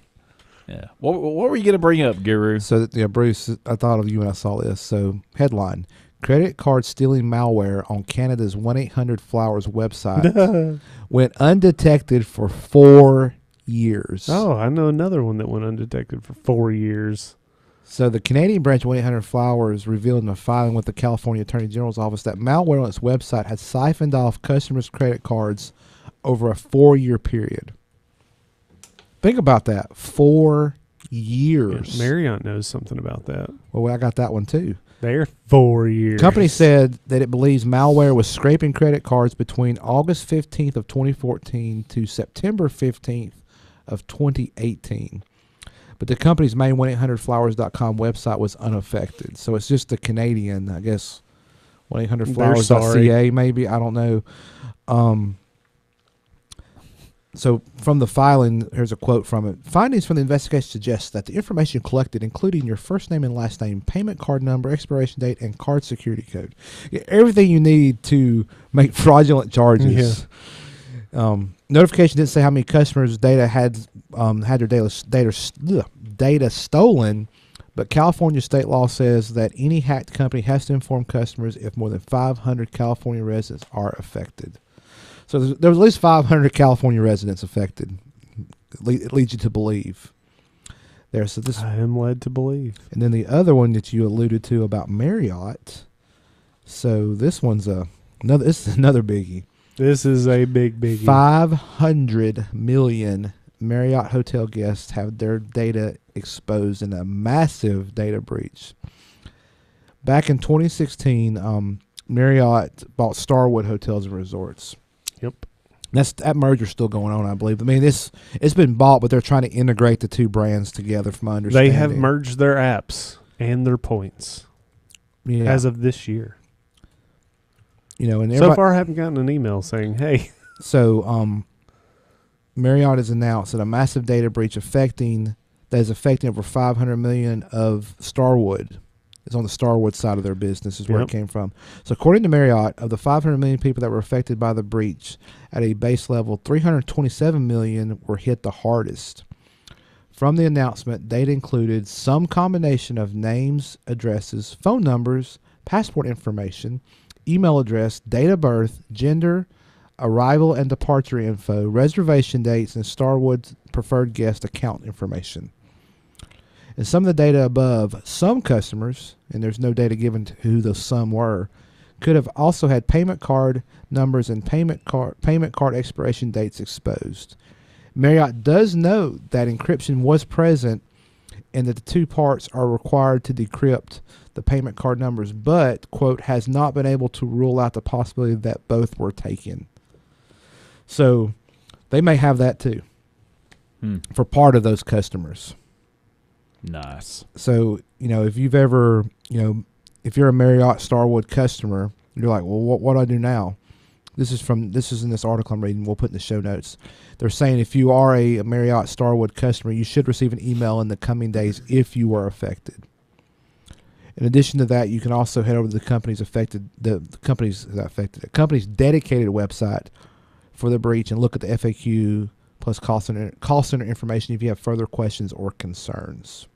Yeah. What were you going to bring up, Guru? So, yeah, Bruce, I thought of you when I saw this. So, headline, credit card stealing malware on Canada's 1-800-Flowers website went undetected for 4 years. Oh, I know another one that went undetected for 4 years. So the Canadian branch of 1-800-Flowers revealed in a filing with the California Attorney General's office that malware on its website had siphoned off customers' credit cards over a 4-year period. Think about that. 4 years. Yeah, Marriott knows something about that. Well, I got that one too. They're 4 years. Company said that it believes malware was scraping credit cards between August 15th of 2014 to September 15th of 2018. But the company's main 1-800-Flowers.com website was unaffected. So it's just the Canadian, I guess, 1-800-Flowers.ca maybe. I don't know. So from the filing, here's a quote from it. Findings from the investigation suggest that the information collected, including your first name and last name, payment card number, expiration date, and card security code. Everything you need to make fraudulent charges. Yeah. Notification didn't say how many customers' data had their data stolen, but California state law says that any hacked company has to inform customers if more than 500 California residents are affected. So there was at least 500 California residents affected. It leads you to believe. There, so this I am led to believe. And then the other one that you alluded to about Marriott. So this one's this is another biggie. This is a biggie. 500 million Marriott hotel guests have their data exposed in a massive data breach. Back in 2016, Marriott bought Starwood Hotels and Resorts. Yep. That merger's still going on, I believe. I mean, it's been bought, but they're trying to integrate the two brands together from my understanding. They have merged their apps and their points as of this year. You know, and so far I haven't gotten an email saying, hey. So Marriott has announced that a massive data breach affecting over 500 million of Starwood. It's on the Starwood side of their business is where it came from. So according to Marriott, of the 500 million people that were affected by the breach, at a base level, 327 million were hit the hardest. From the announcement, data included some combination of names, addresses, phone numbers, passport information, email address, date of birth, gender, arrival and departure info, reservation dates, and Starwood's preferred guest account information. And some of the data above, some customers, and there's no data given to who those some were, could have also had payment card numbers and payment card expiration dates exposed. Marriott does note that encryption was present and that the two parts are required to decrypt the payment card numbers, but, quote, has not been able to rule out the possibility that both were taken. So they may have that too for part of those customers. Nice. So, you know, if you've ever, if you're a Marriott Starwood customer, you're like, well, what do I do now? This is in this article I'm reading. We'll put in the show notes. They're saying if you are a Marriott Starwood customer, you should receive an email in the coming days if you were affected. In addition to that, you can also head over to the company's company's dedicated website for the breach and look at the FAQ plus call center information if you have further questions or concerns.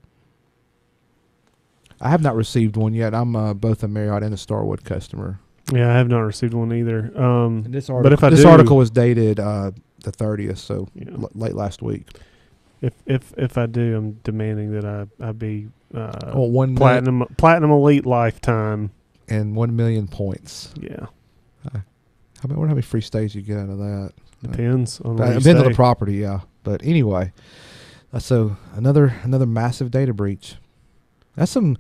I have not received one yet. I'm both a Marriott and a Starwood customer. Yeah, I have not received one either. And this article, but if this article was dated the 30th, so late last week. If I do, I'm demanding that I be one platinum elite lifetime and 1 million points. Yeah. I wonder how many free stays you get out of that. Depends on where you depends on stay. the property, yeah. But anyway, so another massive data breach. That's some.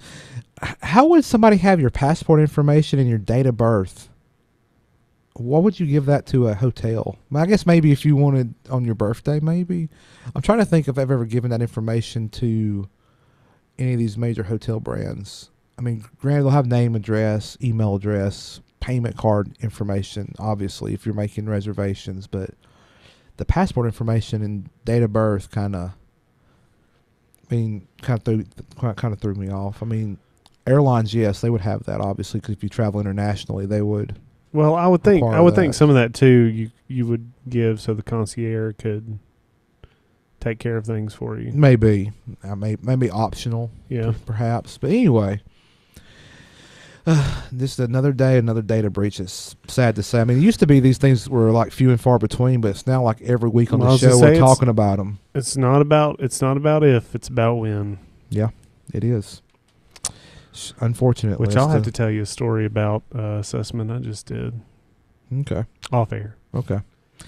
How would somebody have your passport information and your date of birth? What would you give that to a hotel? I guess maybe if you wanted on your birthday, maybe. I'm trying to think if I've ever given that information to any of these major hotel brands. I mean, granted, they'll have name, address, email address, payment card information, obviously, if you're making reservations. But the passport information and date of birth kind of threw me off. I mean, airlines, yes, they would have that obviously because if you travel internationally, they would. Well, I would think that. some of that too. You would give so the concierge could take care of things for you. Maybe optional. Yeah, perhaps. But anyway, this is another data breach. It's sad to say. I mean, it used to be these things were like few and far between, but it's now like every week on the show we're talking about them. It's not about if, it's about when. Yeah, it is. Unfortunately, which I'll have to tell you a story about assessment I just did. Okay, off air. Okay,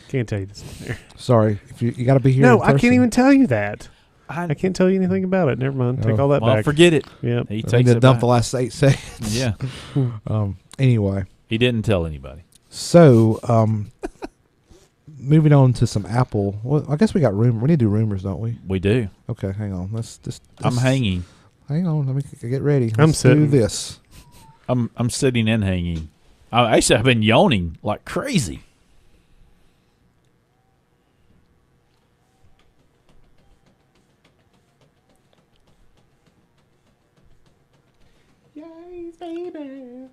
can't tell you this on air. Sorry, if you got to be here. No, I can't even tell you that. I can't tell you anything about it. Never mind. Take all that back. Forget it. Yeah, he takes it dump back. the last 8 seconds. Yeah. Anyway, he didn't tell anybody. So, moving on to some Apple. Well, I guess we got rumor. We need to do rumors, don't we? We do. Okay, hang on. Let's just. I'm hanging. Hang on. Let me get ready. I'm Let's sitting. do this. I'm sitting and hanging. Actually, I've been yawning like crazy. Yay, baby.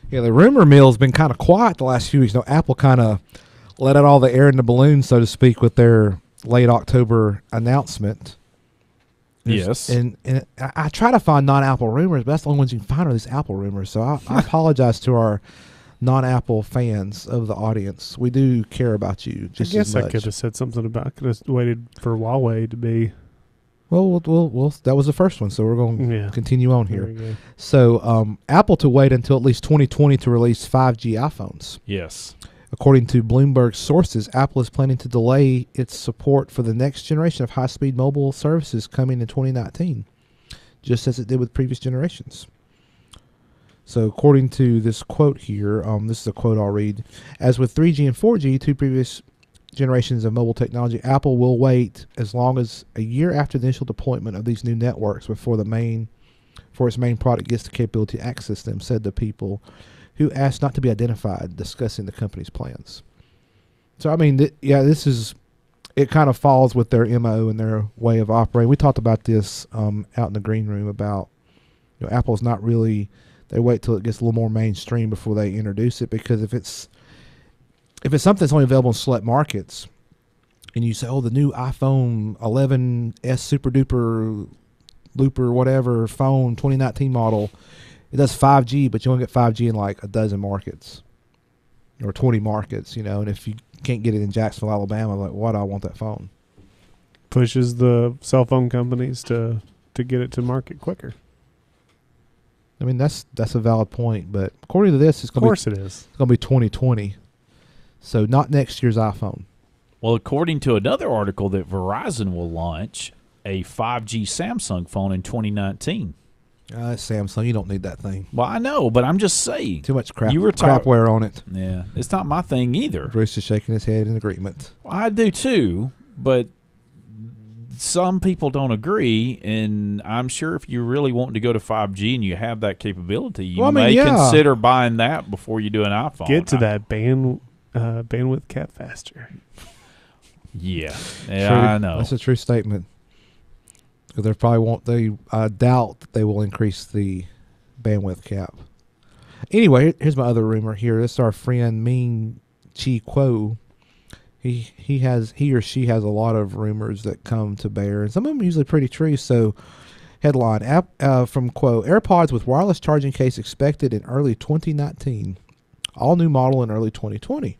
Yeah, the rumor mill's been kind of quiet the last few weeks. You know, Apple kind of let out all the air in the balloon, so to speak, with their late October announcement. Yes. And I try to find non-Apple rumors, but that's the only ones you can find are these Apple rumors. So I apologize to our non-Apple fans of the audience. We do care about you just I guess as much. I could have said something about. I could have waited for Huawei to be. Well, that was the first one, so we're going to continue on There here. we go. So Apple to wait until at least 2020 to release 5G iPhones. Yes. According to Bloomberg sources, Apple is planning to delay its support for the next generation of high-speed mobile services coming in 2019, just as it did with previous generations. So according to this quote here, this is a quote I'll read. As with 3G and 4G, two previous generations of mobile technology, Apple will wait as long as a year after the initial deployment of these new networks before its main product gets the capability to access them, said the people who asked not to be identified, discussing the company's plans. So, I mean, it kind of falls with their MO and their way of operating. We talked about this out in the green room about, Apple's not really, they wait till it gets a little more mainstream before they introduce it, because if it's something that's only available in select markets, and you say, oh, the new iPhone 11s Super Duper Looper whatever phone 2019 model, it does 5G, but you only get 5G in like a dozen markets or 20 markets, and if you can't get it in Jacksonville, Alabama, like, why do I want that phone? Pushes the cell phone companies to get it to market quicker. I mean, that's a valid point, but according to this, it's going to be, is. It's going to be 2020. So not next year's iPhone. Well, according to another article, that Verizon will launch a 5G Samsung phone in 2019. Samsung, you don't need that thing. Well, I know, but I'm just saying. Too much crapware on it. Yeah, it's not my thing either. Bruce is shaking his head in agreement. Well, I do too, but some people don't agree, and I'm sure if you really want to go to 5G and you have that capability, you may consider buying that before you do an iPhone. Get to that bandwidth cap faster. Yeah, True. I know. That's a true statement. They probably won't. I doubt that they will increase the bandwidth cap. Anyway, here's my other rumor here. This is our friend Ming Chi Kuo. He or she has a lot of rumors that come to bear, and some of them are usually pretty true. So, headline from Kuo: AirPods with wireless charging case expected in early 2019. All new model in early 2020.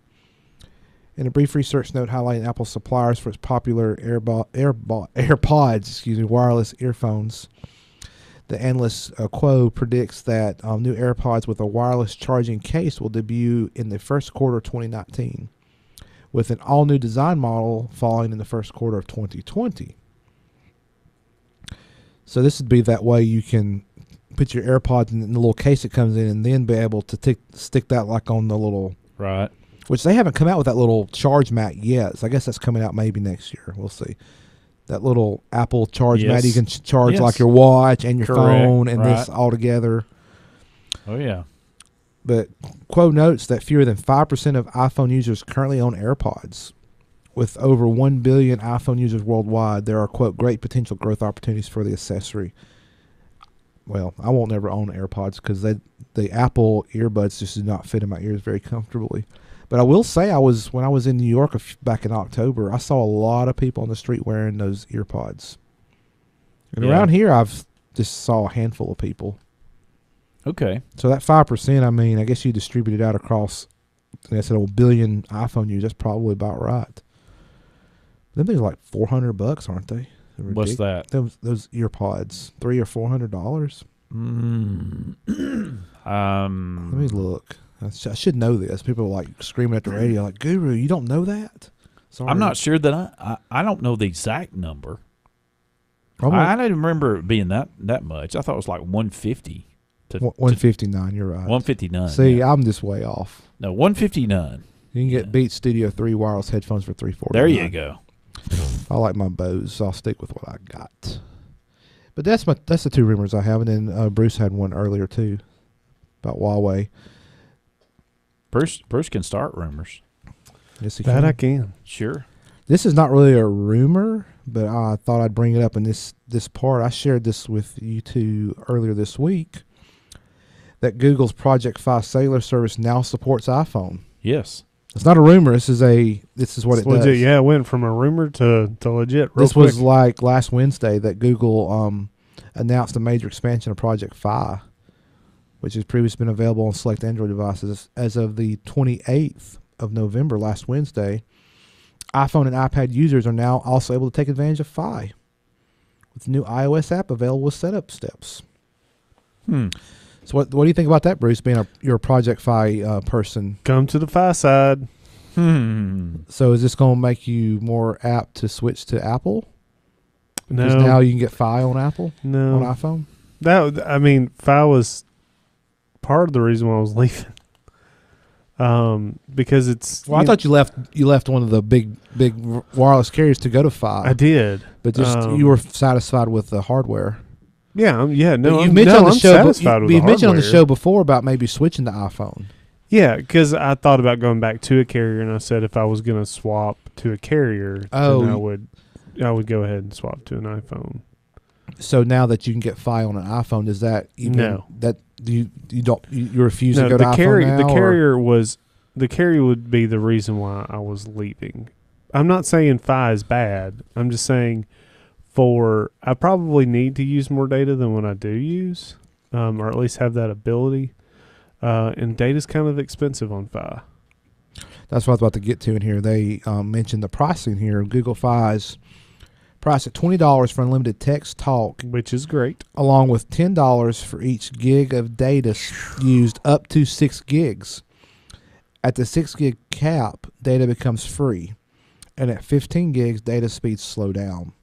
In a brief research note highlighting Apple suppliers for its popular AirPods, wireless earphones, the analyst Kuo predicts that new AirPods with a wireless charging case will debut in the first quarter of 2019, with an all-new design model falling in the first quarter of 2020. So this would be that way you can put your AirPods in the little case it comes in, and then be able to stick that like on the little... Right. Which they haven't come out with that little charge mat yet. So I guess that's coming out maybe next year. We'll see. That little Apple charge mat you can charge like your watch and your phone and this all together. Oh, yeah. But Quo notes that fewer than 5% of iPhone users currently own AirPods. With over 1 billion iPhone users worldwide, there are, quote, great potential growth opportunities for the accessory. Well, I won't ever own AirPods because the Apple earbuds just do not fit in my ears very comfortably. But I will say when I was in New York back in October, I saw a lot of people on the street wearing those earpods. And around here, I've just saw a handful of people. Okay. So that 5%, I mean, I guess you distribute it out across, like I said, a billion iPhone users. That's probably about right. Them things are like $400, aren't they? What's that? Those earpods, $300 or $400. Let me look. I should know this. People are like screaming at the radio, like, "Guru, you don't know that?" Sorry. I'm not sure that I don't know the exact number. I didn't remember it being that much. I thought it was like 150 to 159. You're right. 159. See, yeah. I'm this way off. No, 159. You can get Beats Studio 3 wireless headphones for $349. There you go. I like my Bose, so I'll stick with what I got. But that's the two rumors I have, and then Bruce had one earlier too about Huawei. Bruce can start rumors. Yes, he That can. I can. Sure. This is not really a rumor, but I thought I'd bring it up in this part. I shared this with you two earlier this week. That Google's Project Fi cellular service now supports iPhone. Yes. It's not a rumor. This is what It's it legit. does. Yeah, it went from a rumor to legit. This was like last Wednesday that Google announced a major expansion of Project Fi, which has previously been available on select Android devices. As of the 28th of November, last Wednesday, iPhone and iPad users are now also able to take advantage of Fi with the new iOS app available with setup steps. So what do you think about that, Bruce, being you're a Project Fi person? Come to the Fi side. So is this going to make you more apt to switch to Apple? Because No. now you can get Fi on Apple? No. On iPhone? Fi was part of the reason why I was leaving. Because it's... Well, I thought you left one of the big wireless carriers to go to Fi. I did. But just you were satisfied with the hardware. Yeah, You've mentioned on the show before about maybe switching to iPhone. Yeah, because I thought about going back to a carrier, and I said if I was going to swap to a carrier, then I would go ahead and swap to an iPhone. So now that you can get Fi on an iPhone, does that even you refuse to go to iPhone now? The carrier would be the reason why I was leaving. I'm not saying Fi is bad. I'm just saying I probably need to use more data than what I do use, or at least have that ability. And data's kind of expensive on Fi. That's what I was about to get to in here. They mentioned the pricing here. Google Fi's priced at $20 for unlimited text talk, which is great, along with $10 for each gig of data used up to 6 gigs. At the 6 gig cap, data becomes free, and at 15 gigs, data speeds slow down.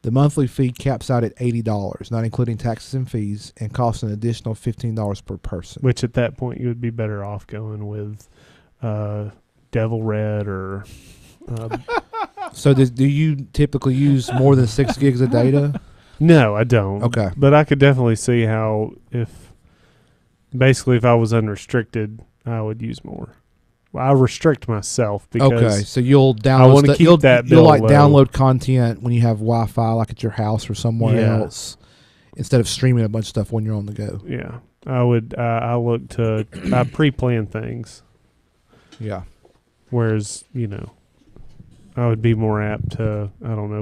The monthly fee caps out at $80, not including taxes and fees, and costs an additional $15 per person. Which at that point you would be better off going with Devil Red or. So do you typically use more than 6 gigs of data? No, I don't. Okay, but I could definitely see how if I was unrestricted, I would use more. Well, I restrict myself because so you'll download. I want to keep that bill You'll like low. download content when you have Wi-Fi, like at your house or somewhere else, instead of streaming a bunch of stuff when you're on the go. Yeah, I would. I look to I pre-plan things. Yeah. Whereas I would be more apt to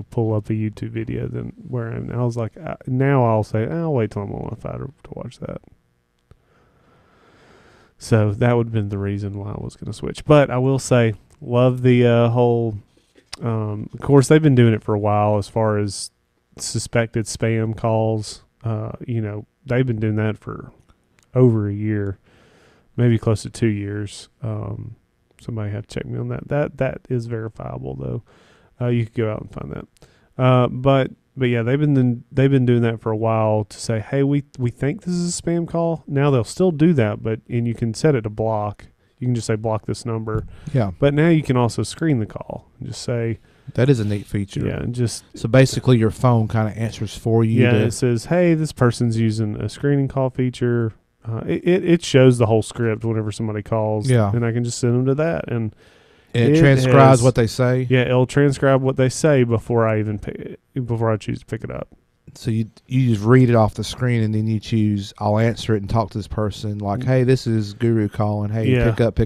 pull up a YouTube video than where I'm. I was like now I'll say I'll wait till I'm on Wi-Fi to watch that. So that would have been the reason why I was going to switch. But I will say, love the whole... of course, they've been doing it for a while as far as suspected spam calls. They've been doing that for over a year, maybe close to 2 years. Somebody had to check me on that. That is verifiable, though. You could go out and find that. But yeah, they've been doing that for a while to say, hey, we think this is a spam call. Now they'll still do that, and you can set it to block. You can just say block this number. Yeah. But now you can also screen the call and just say. That is a neat feature. Yeah, and so basically your phone kind of answers for you. Yeah, it says, hey, this person's using a screening call feature. it shows the whole script whenever somebody calls. Yeah. And I can just send them to that. And it transcribes what they say. Yeah, it'll transcribe what they say before I choose to pick it up. So you just read it off the screen, and then you choose, I'll answer it and talk to this person like, hey, this is Guru calling. Hey, pick up.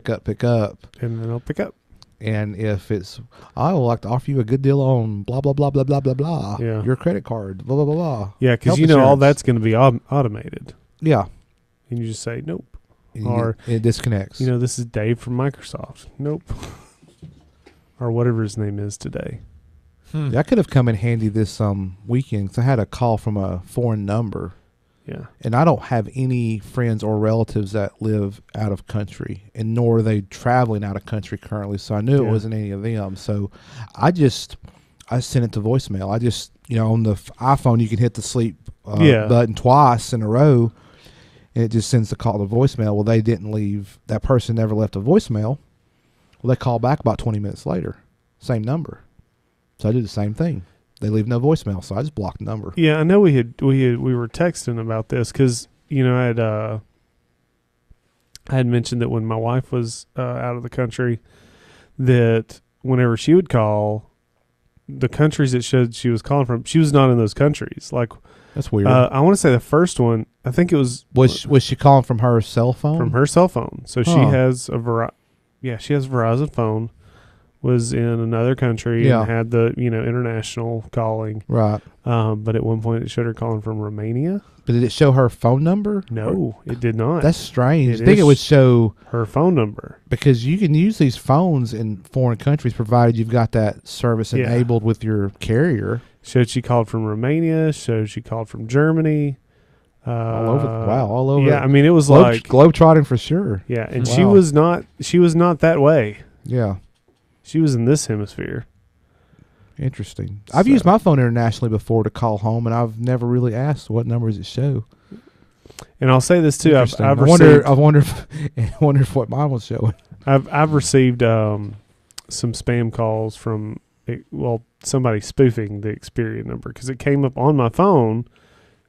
And then I'll pick up. And if it's, I would like to offer you a good deal on blah, blah, blah, blah, blah, blah, blah. Yeah. Your credit card, blah, blah, blah, blah. Yeah, because all that's going to be automated. Yeah. And you just say, nope. Or it disconnects. This is Dave from Microsoft. Nope. Or whatever his name is today. That could have come in handy this weekend, because I had a call from a foreign number. Yeah. And I don't have any friends or relatives that live out of country, and nor are they traveling out of country currently. So I knew it wasn't any of them. So I sent it to voicemail. I just, on the iPhone, you can hit the sleep button twice in a row, and it just sends the call to voicemail. Well, they didn't leave. That person never left a voicemail. Well, they call back about 20 minutes later. Same number. So I did the same thing. They leave no voicemail, so I just blocked the number. Yeah, I know we were texting about this because I had mentioned that when my wife was out of the country, that whenever she would call, the countries it showed she was calling from, she was not in those countries. Like, that's weird. I want to say the first one, I think it was she calling from her cell phone? From her cell phone. So she has she has a Verizon phone. Was in another country and had the international calling. Right. But at one point it showed her calling from Romania. But did it show her phone number? No, it did not. That's strange. I think it would show her phone number, because you can use these phones in foreign countries provided you've got that service enabled with your carrier. Showed she called from Romania. Showed she called from Germany. All over. Yeah, I mean it was globetrotting for sure. Yeah, and she was not that way. Yeah. She was in this hemisphere. Interesting. I've used my phone internationally before to call home, and I've never really asked what number does it show. And I'll say this too. I wonder if what mine was showing. I've received some spam calls from somebody spoofing the Experian number, because it came up on my phone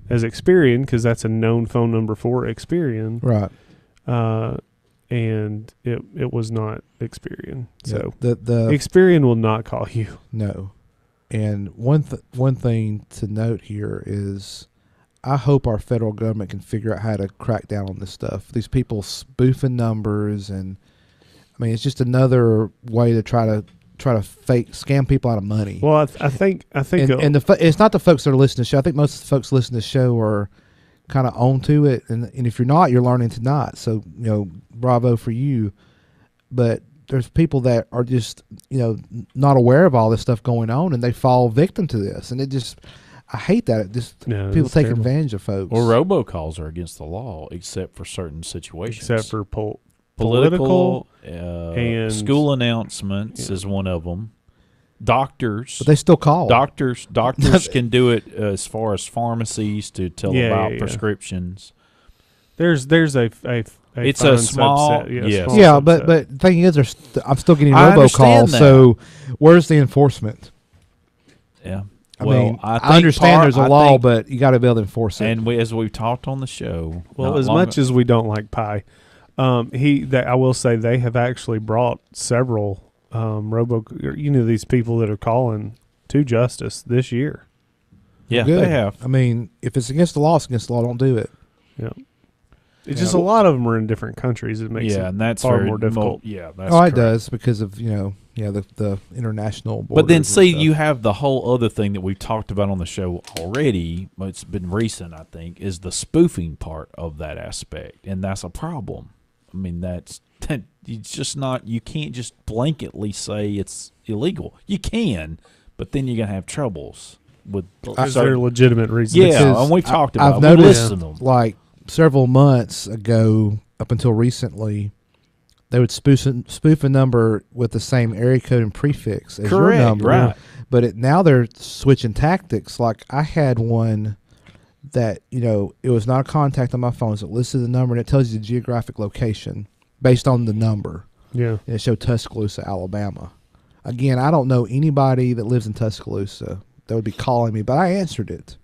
as Experian, because that's a known phone number for Experian. Right. And it was not Experian. So the Experian will not call you. No. And one thing to note here is, I hope our federal government can figure out how to crack down on this stuff. These people spoofing numbers, and I mean, it's just another way to try to scam people out of money. Well, I think it's not the folks that are listening to the show. I think most of the folks listening to the show are kind of on to it, and if you're not, you're learning to not. So bravo for you. But there's people that are just not aware of all this stuff going on, and they fall victim to this, and I hate that. People take advantage of folks. Well, robocalls are against the law except for certain situations. Except for political and school announcements is one of them. Doctors, but they still call. Doctors can do it as far as pharmacies to tell about prescriptions. There's a it's a small subset, small subset. But the thing is, I'm still getting robocalls. So where's the enforcement? Yeah. I understand there's a law, but you got to be able to enforce it. And as we've talked on the show, as much as we don't like pie, I will say they have actually brought several these people that are calling to justice this year. Yeah, they have. I mean, if it's against the law, it's against the law. Don't do it. Yeah. It's just a lot of them are in different countries. It makes it that's far more difficult. That's it does, because of the international borders. But then you have the whole other thing that we've talked about on the show already, but it's been recent, I think, is the spoofing part of that aspect, and that's a problem. I mean, it's just not, you can't just blanketly say it's illegal. You can, but then you're going to have troubles with there legitimate reasons. Yeah, and we've talked about I've noticed, like several months ago up until recently, they would spoof a number with the same area code and prefix as your number. Right. But now they're switching tactics. Like, I had one that, it was not a contact on my phone, so it listed the number, and it tells you the geographic location based on the number. Yeah. And it showed Tuscaloosa, Alabama. Again, I don't know anybody that lives in Tuscaloosa that would be calling me, but I answered it.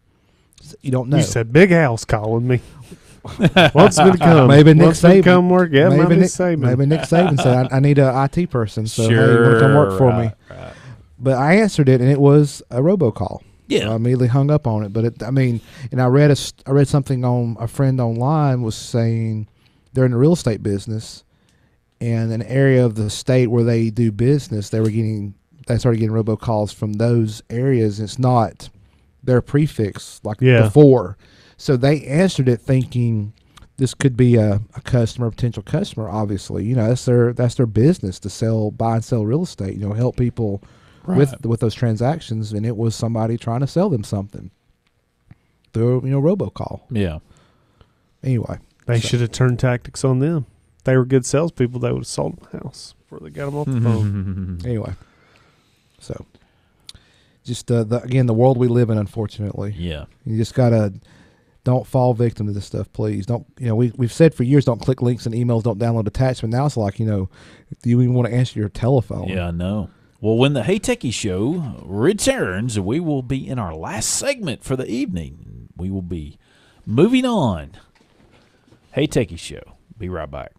So you don't know. You said Big Al's calling me. Wants me to come. Maybe Nick Wants me to Saban come work. Yeah, maybe Nick Saban. Maybe Nick Saban said, I need an IT person. So hey, you want to come work for me? Right. But I answered it, and it was a robocall. Yeah. So I immediately hung up on it. But and I read something on a friend online was saying they're in the real estate business, and an area of the state where they do business, they started getting robocalls from those areas. And it's not their prefix like before. So they answered it thinking this could be a potential customer. Obviously, that's their business to buy and sell real estate. Help people with those transactions. And it was somebody trying to sell them something through robocall. Yeah. Anyway, they should have turned tactics on them. If they were good salespeople, they would have sold them a house before they got them off the phone. Anyway, so just the world we live in, unfortunately. Yeah. You just gotta. Don't fall victim to this stuff, please. Don't we've said for years, don't click links and emails, don't download attachments. Now it's like, do you even want to answer your telephone? Yeah, I know. Well, when the Hey Techie Show returns, we will be in our last segment for the evening. We will be moving on. Hey Techie Show. Be right back.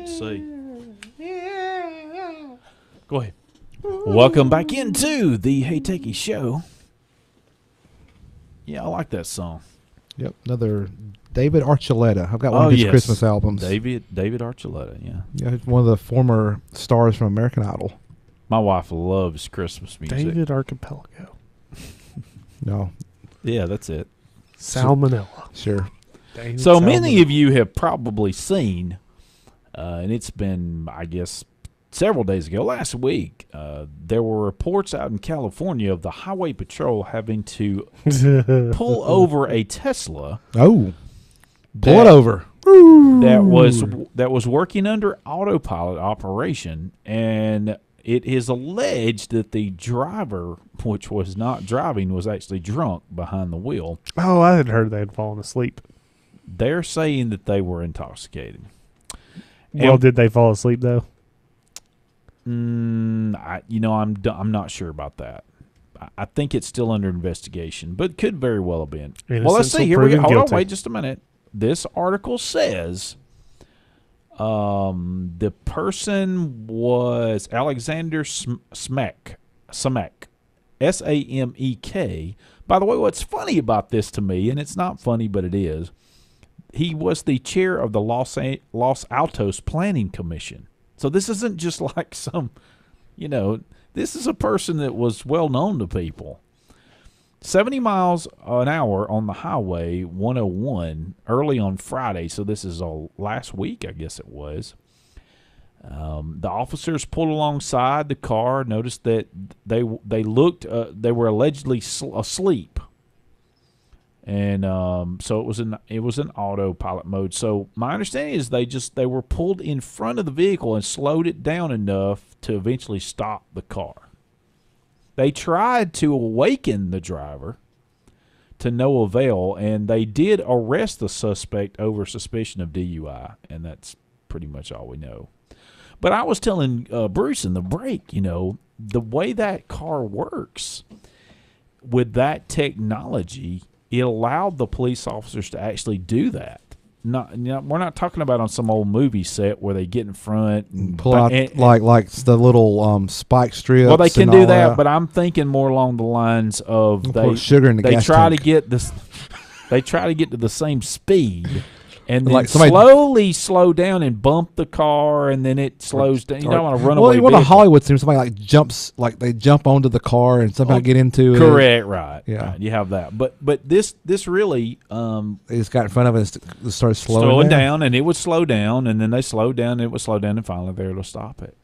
See. Go ahead. Welcome back into the Hey Techie Show. Yeah, I like that song. Yep, another David Archuleta. I've got one of his Christmas albums. David Archuleta, yeah. Yeah, he's one of the former stars from American Idol. My wife loves Christmas music. David Archipelago. No. Yeah, that's it. Salmonella. Sure. David So Salmonella. many of you have probably seen, and it's been, I guess, several days ago, last week, there were reports out in California of the Highway Patrol having to pull over a Tesla. Oh, pull it over. That was working under autopilot operation, and it is alleged that the driver, which was not driving, was actually drunk behind the wheel. Oh, I had heard they had fallen asleep. They're saying that they were intoxicated. Well, did they fall asleep though? I'm not sure about that. I think it's still under investigation, but could very well have been. Well, let's see. Here we go. Hold on, wait just a minute. This article says the person was Alexander Samek, S-A-M-E-K. By the way, what's funny about this to me, and it's not funny, but it is, he was the chair of the Los Altos Planning Commission. So this isn't just like some, this is a person that was well known to people. 70 miles an hour on the highway 101 early on Friday. So this is last week, I guess it was. The officers pulled alongside the car, noticed that they were allegedly asleep. And so it was in autopilot mode. So my understanding is they were pulled in front of the vehicle and slowed it down enough to eventually stop the car. They tried to awaken the driver to no avail, and they did arrest the suspect over suspicion of DUI, and that's pretty much all we know. But I was telling Bruce in the break, the way that car works with that technology, it allowed the police officers to actually do that. We're not talking about on some old movie set where they get in front and pull out like the little spike strips. Well, they can do that, but I'm thinking more along the lines of pour sugar in the gas tank. They try to get to the same speed, and then slowly slow down and bump the car, and then it slows down. You don't want to run away. Well, you want a Hollywood scene. Somebody they jump onto the car and somehow get into it. Correct, right. Yeah, right. You have that. But this really they just got in front of it and started slowing down, and it would slow down, and then they slowed down, and it would slow down, and finally they were able to stop it.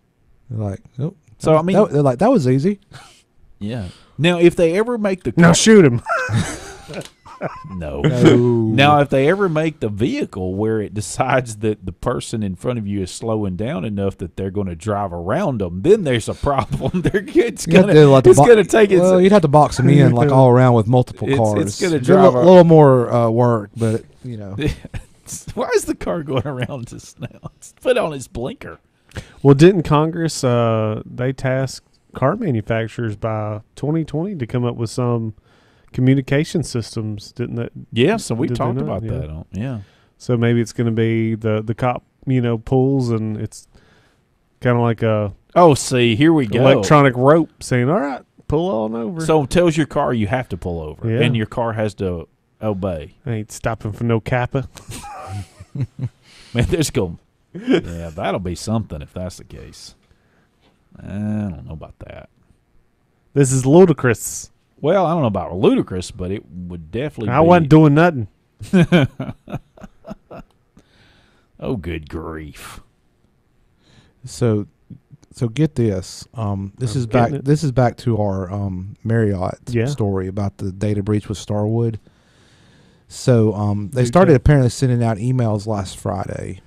They're like, oh. So I mean, they're like, that was easy. Yeah. Now, if they ever make the car, now shoot him. No. Now, if they ever make the vehicle where it decides that the person in front of you is slowing down enough that they're going to drive around them, then there's a problem. It's going to take it. Well, you'd have to box them in all around with multiple cars. It's going to drive a little more work, but Why is the car going around just now? It's put on its blinker. Well, didn't Congress they tasked car manufacturers by 2020 to come up with some communication systems, didn't that? Yeah, so we talked about that. Yeah. So maybe it's going to be the cop, pulls, and it's kind of like a here we go, electronic rope saying, "All right, pull on over." So it tells your car you have to pull over, yeah. And your car has to obey. I ain't stopping for no Kappa. Man, there's going. Yeah, that'll be something if that's the case. I don't know about that. This is ludicrous. Well, I don't know about ludicrous, but it would definitely I wasn't doing nothing. Oh, good grief. So get this. This is back to our Marriott story about the data breach with Starwood. So they started apparently sending out emails last Friday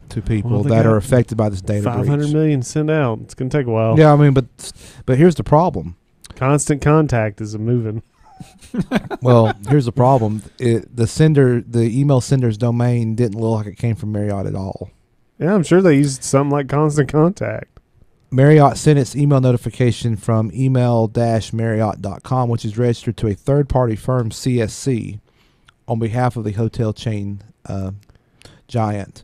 to people that are affected by this data breach. 500 million sent out. It's going to take a while. Yeah, I mean, but here's the problem. Constant Contact is moving. Well, here's the problem. The email sender's domain didn't look like it came from Marriott at all. Yeah, I'm sure they used something like Constant Contact. Marriott sent its email notification from email-marriott.com, which is registered to a third-party firm, CSC, on behalf of the hotel chain giant.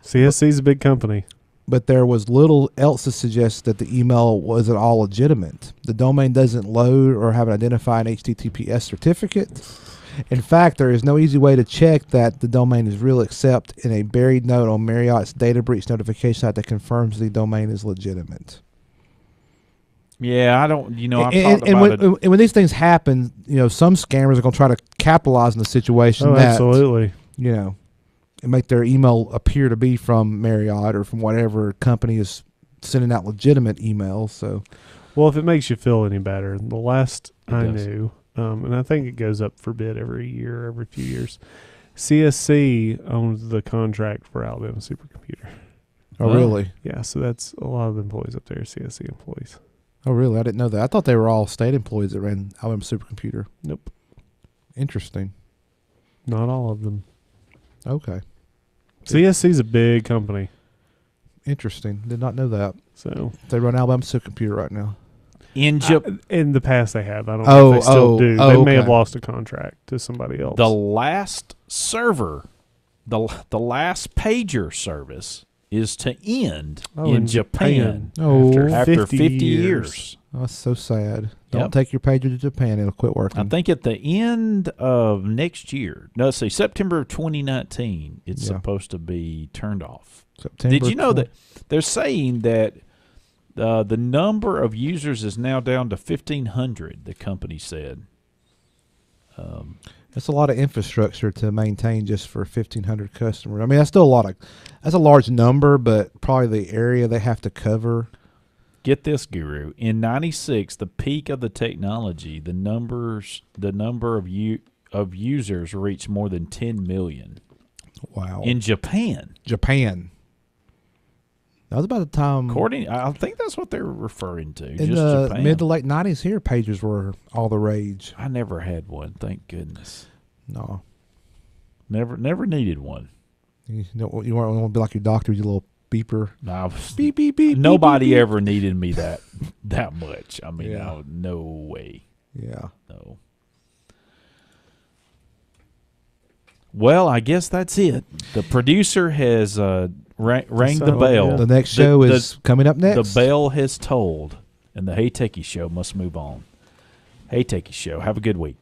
CSC is a big company. But there was little else to suggest that the email was at all legitimate. The domain doesn't load or have an identified HTTPS certificate. In fact, there is no easy way to check that the domain is real except in a buried note on Marriott's data breach notification site that confirms the domain is legitimate. Yeah, I don't, and when these things happen, some scammers are going to try to capitalize on the situation. Oh, absolutely. And make their email appear to be from Marriott or from whatever company is sending out legitimate emails. So, well, if it makes you feel any better, the last I does. knew, and I think it goes up for bid every year, every few years. CSC owns the contract for Alabama Supercomputer. oh really? Yeah, so that's a lot of the employees up there are CSC employees. Oh really? I didn't know that. I thought they were all state employees that ran Alabama Supercomputer. Nope, Interesting. not all of them. Okay. CSC's a big company, Interesting. Did not know that. so They run Alabama Supercomputer right now. In in the past they have. I don't know if they still do. They may have okay. lost a contract to somebody else. the last server, the last pager service is to end in Japan, after 50 years. Oh, that's so sad. Don't Yep. take your pager to Japan. It'll quit working. I think at the end of next year, no, let's see, September of 2019, it's Yeah. supposed to be turned off. September Did you know 20 that they're saying that the number of users is now down to 1,500, the company said. That's a lot of infrastructure to maintain just for 1,500 customers. I mean, that's still that's a large number, but probably the area they have to cover. Get this, Guru. In 96, the peak of the technology, the number of users reached more than 10 million. Wow. In Japan. That was about the time. I think that's what they're referring to. In just the Japan. mid to late 90s here, pagers were all the rage. I never had one, thank goodness. No. Never needed one. You weren't want to be like your doctor, your little beeper. No, beep, beep, beep. Nobody beep, beep, ever needed me that much. I mean, Yeah. no way. Yeah. No. Well, I guess that's it. The producer has rang the bell. Yeah. The next show is coming up next. The bell has tolled, and the Hey Techies Show must move on. Hey Techies Show, have a good week.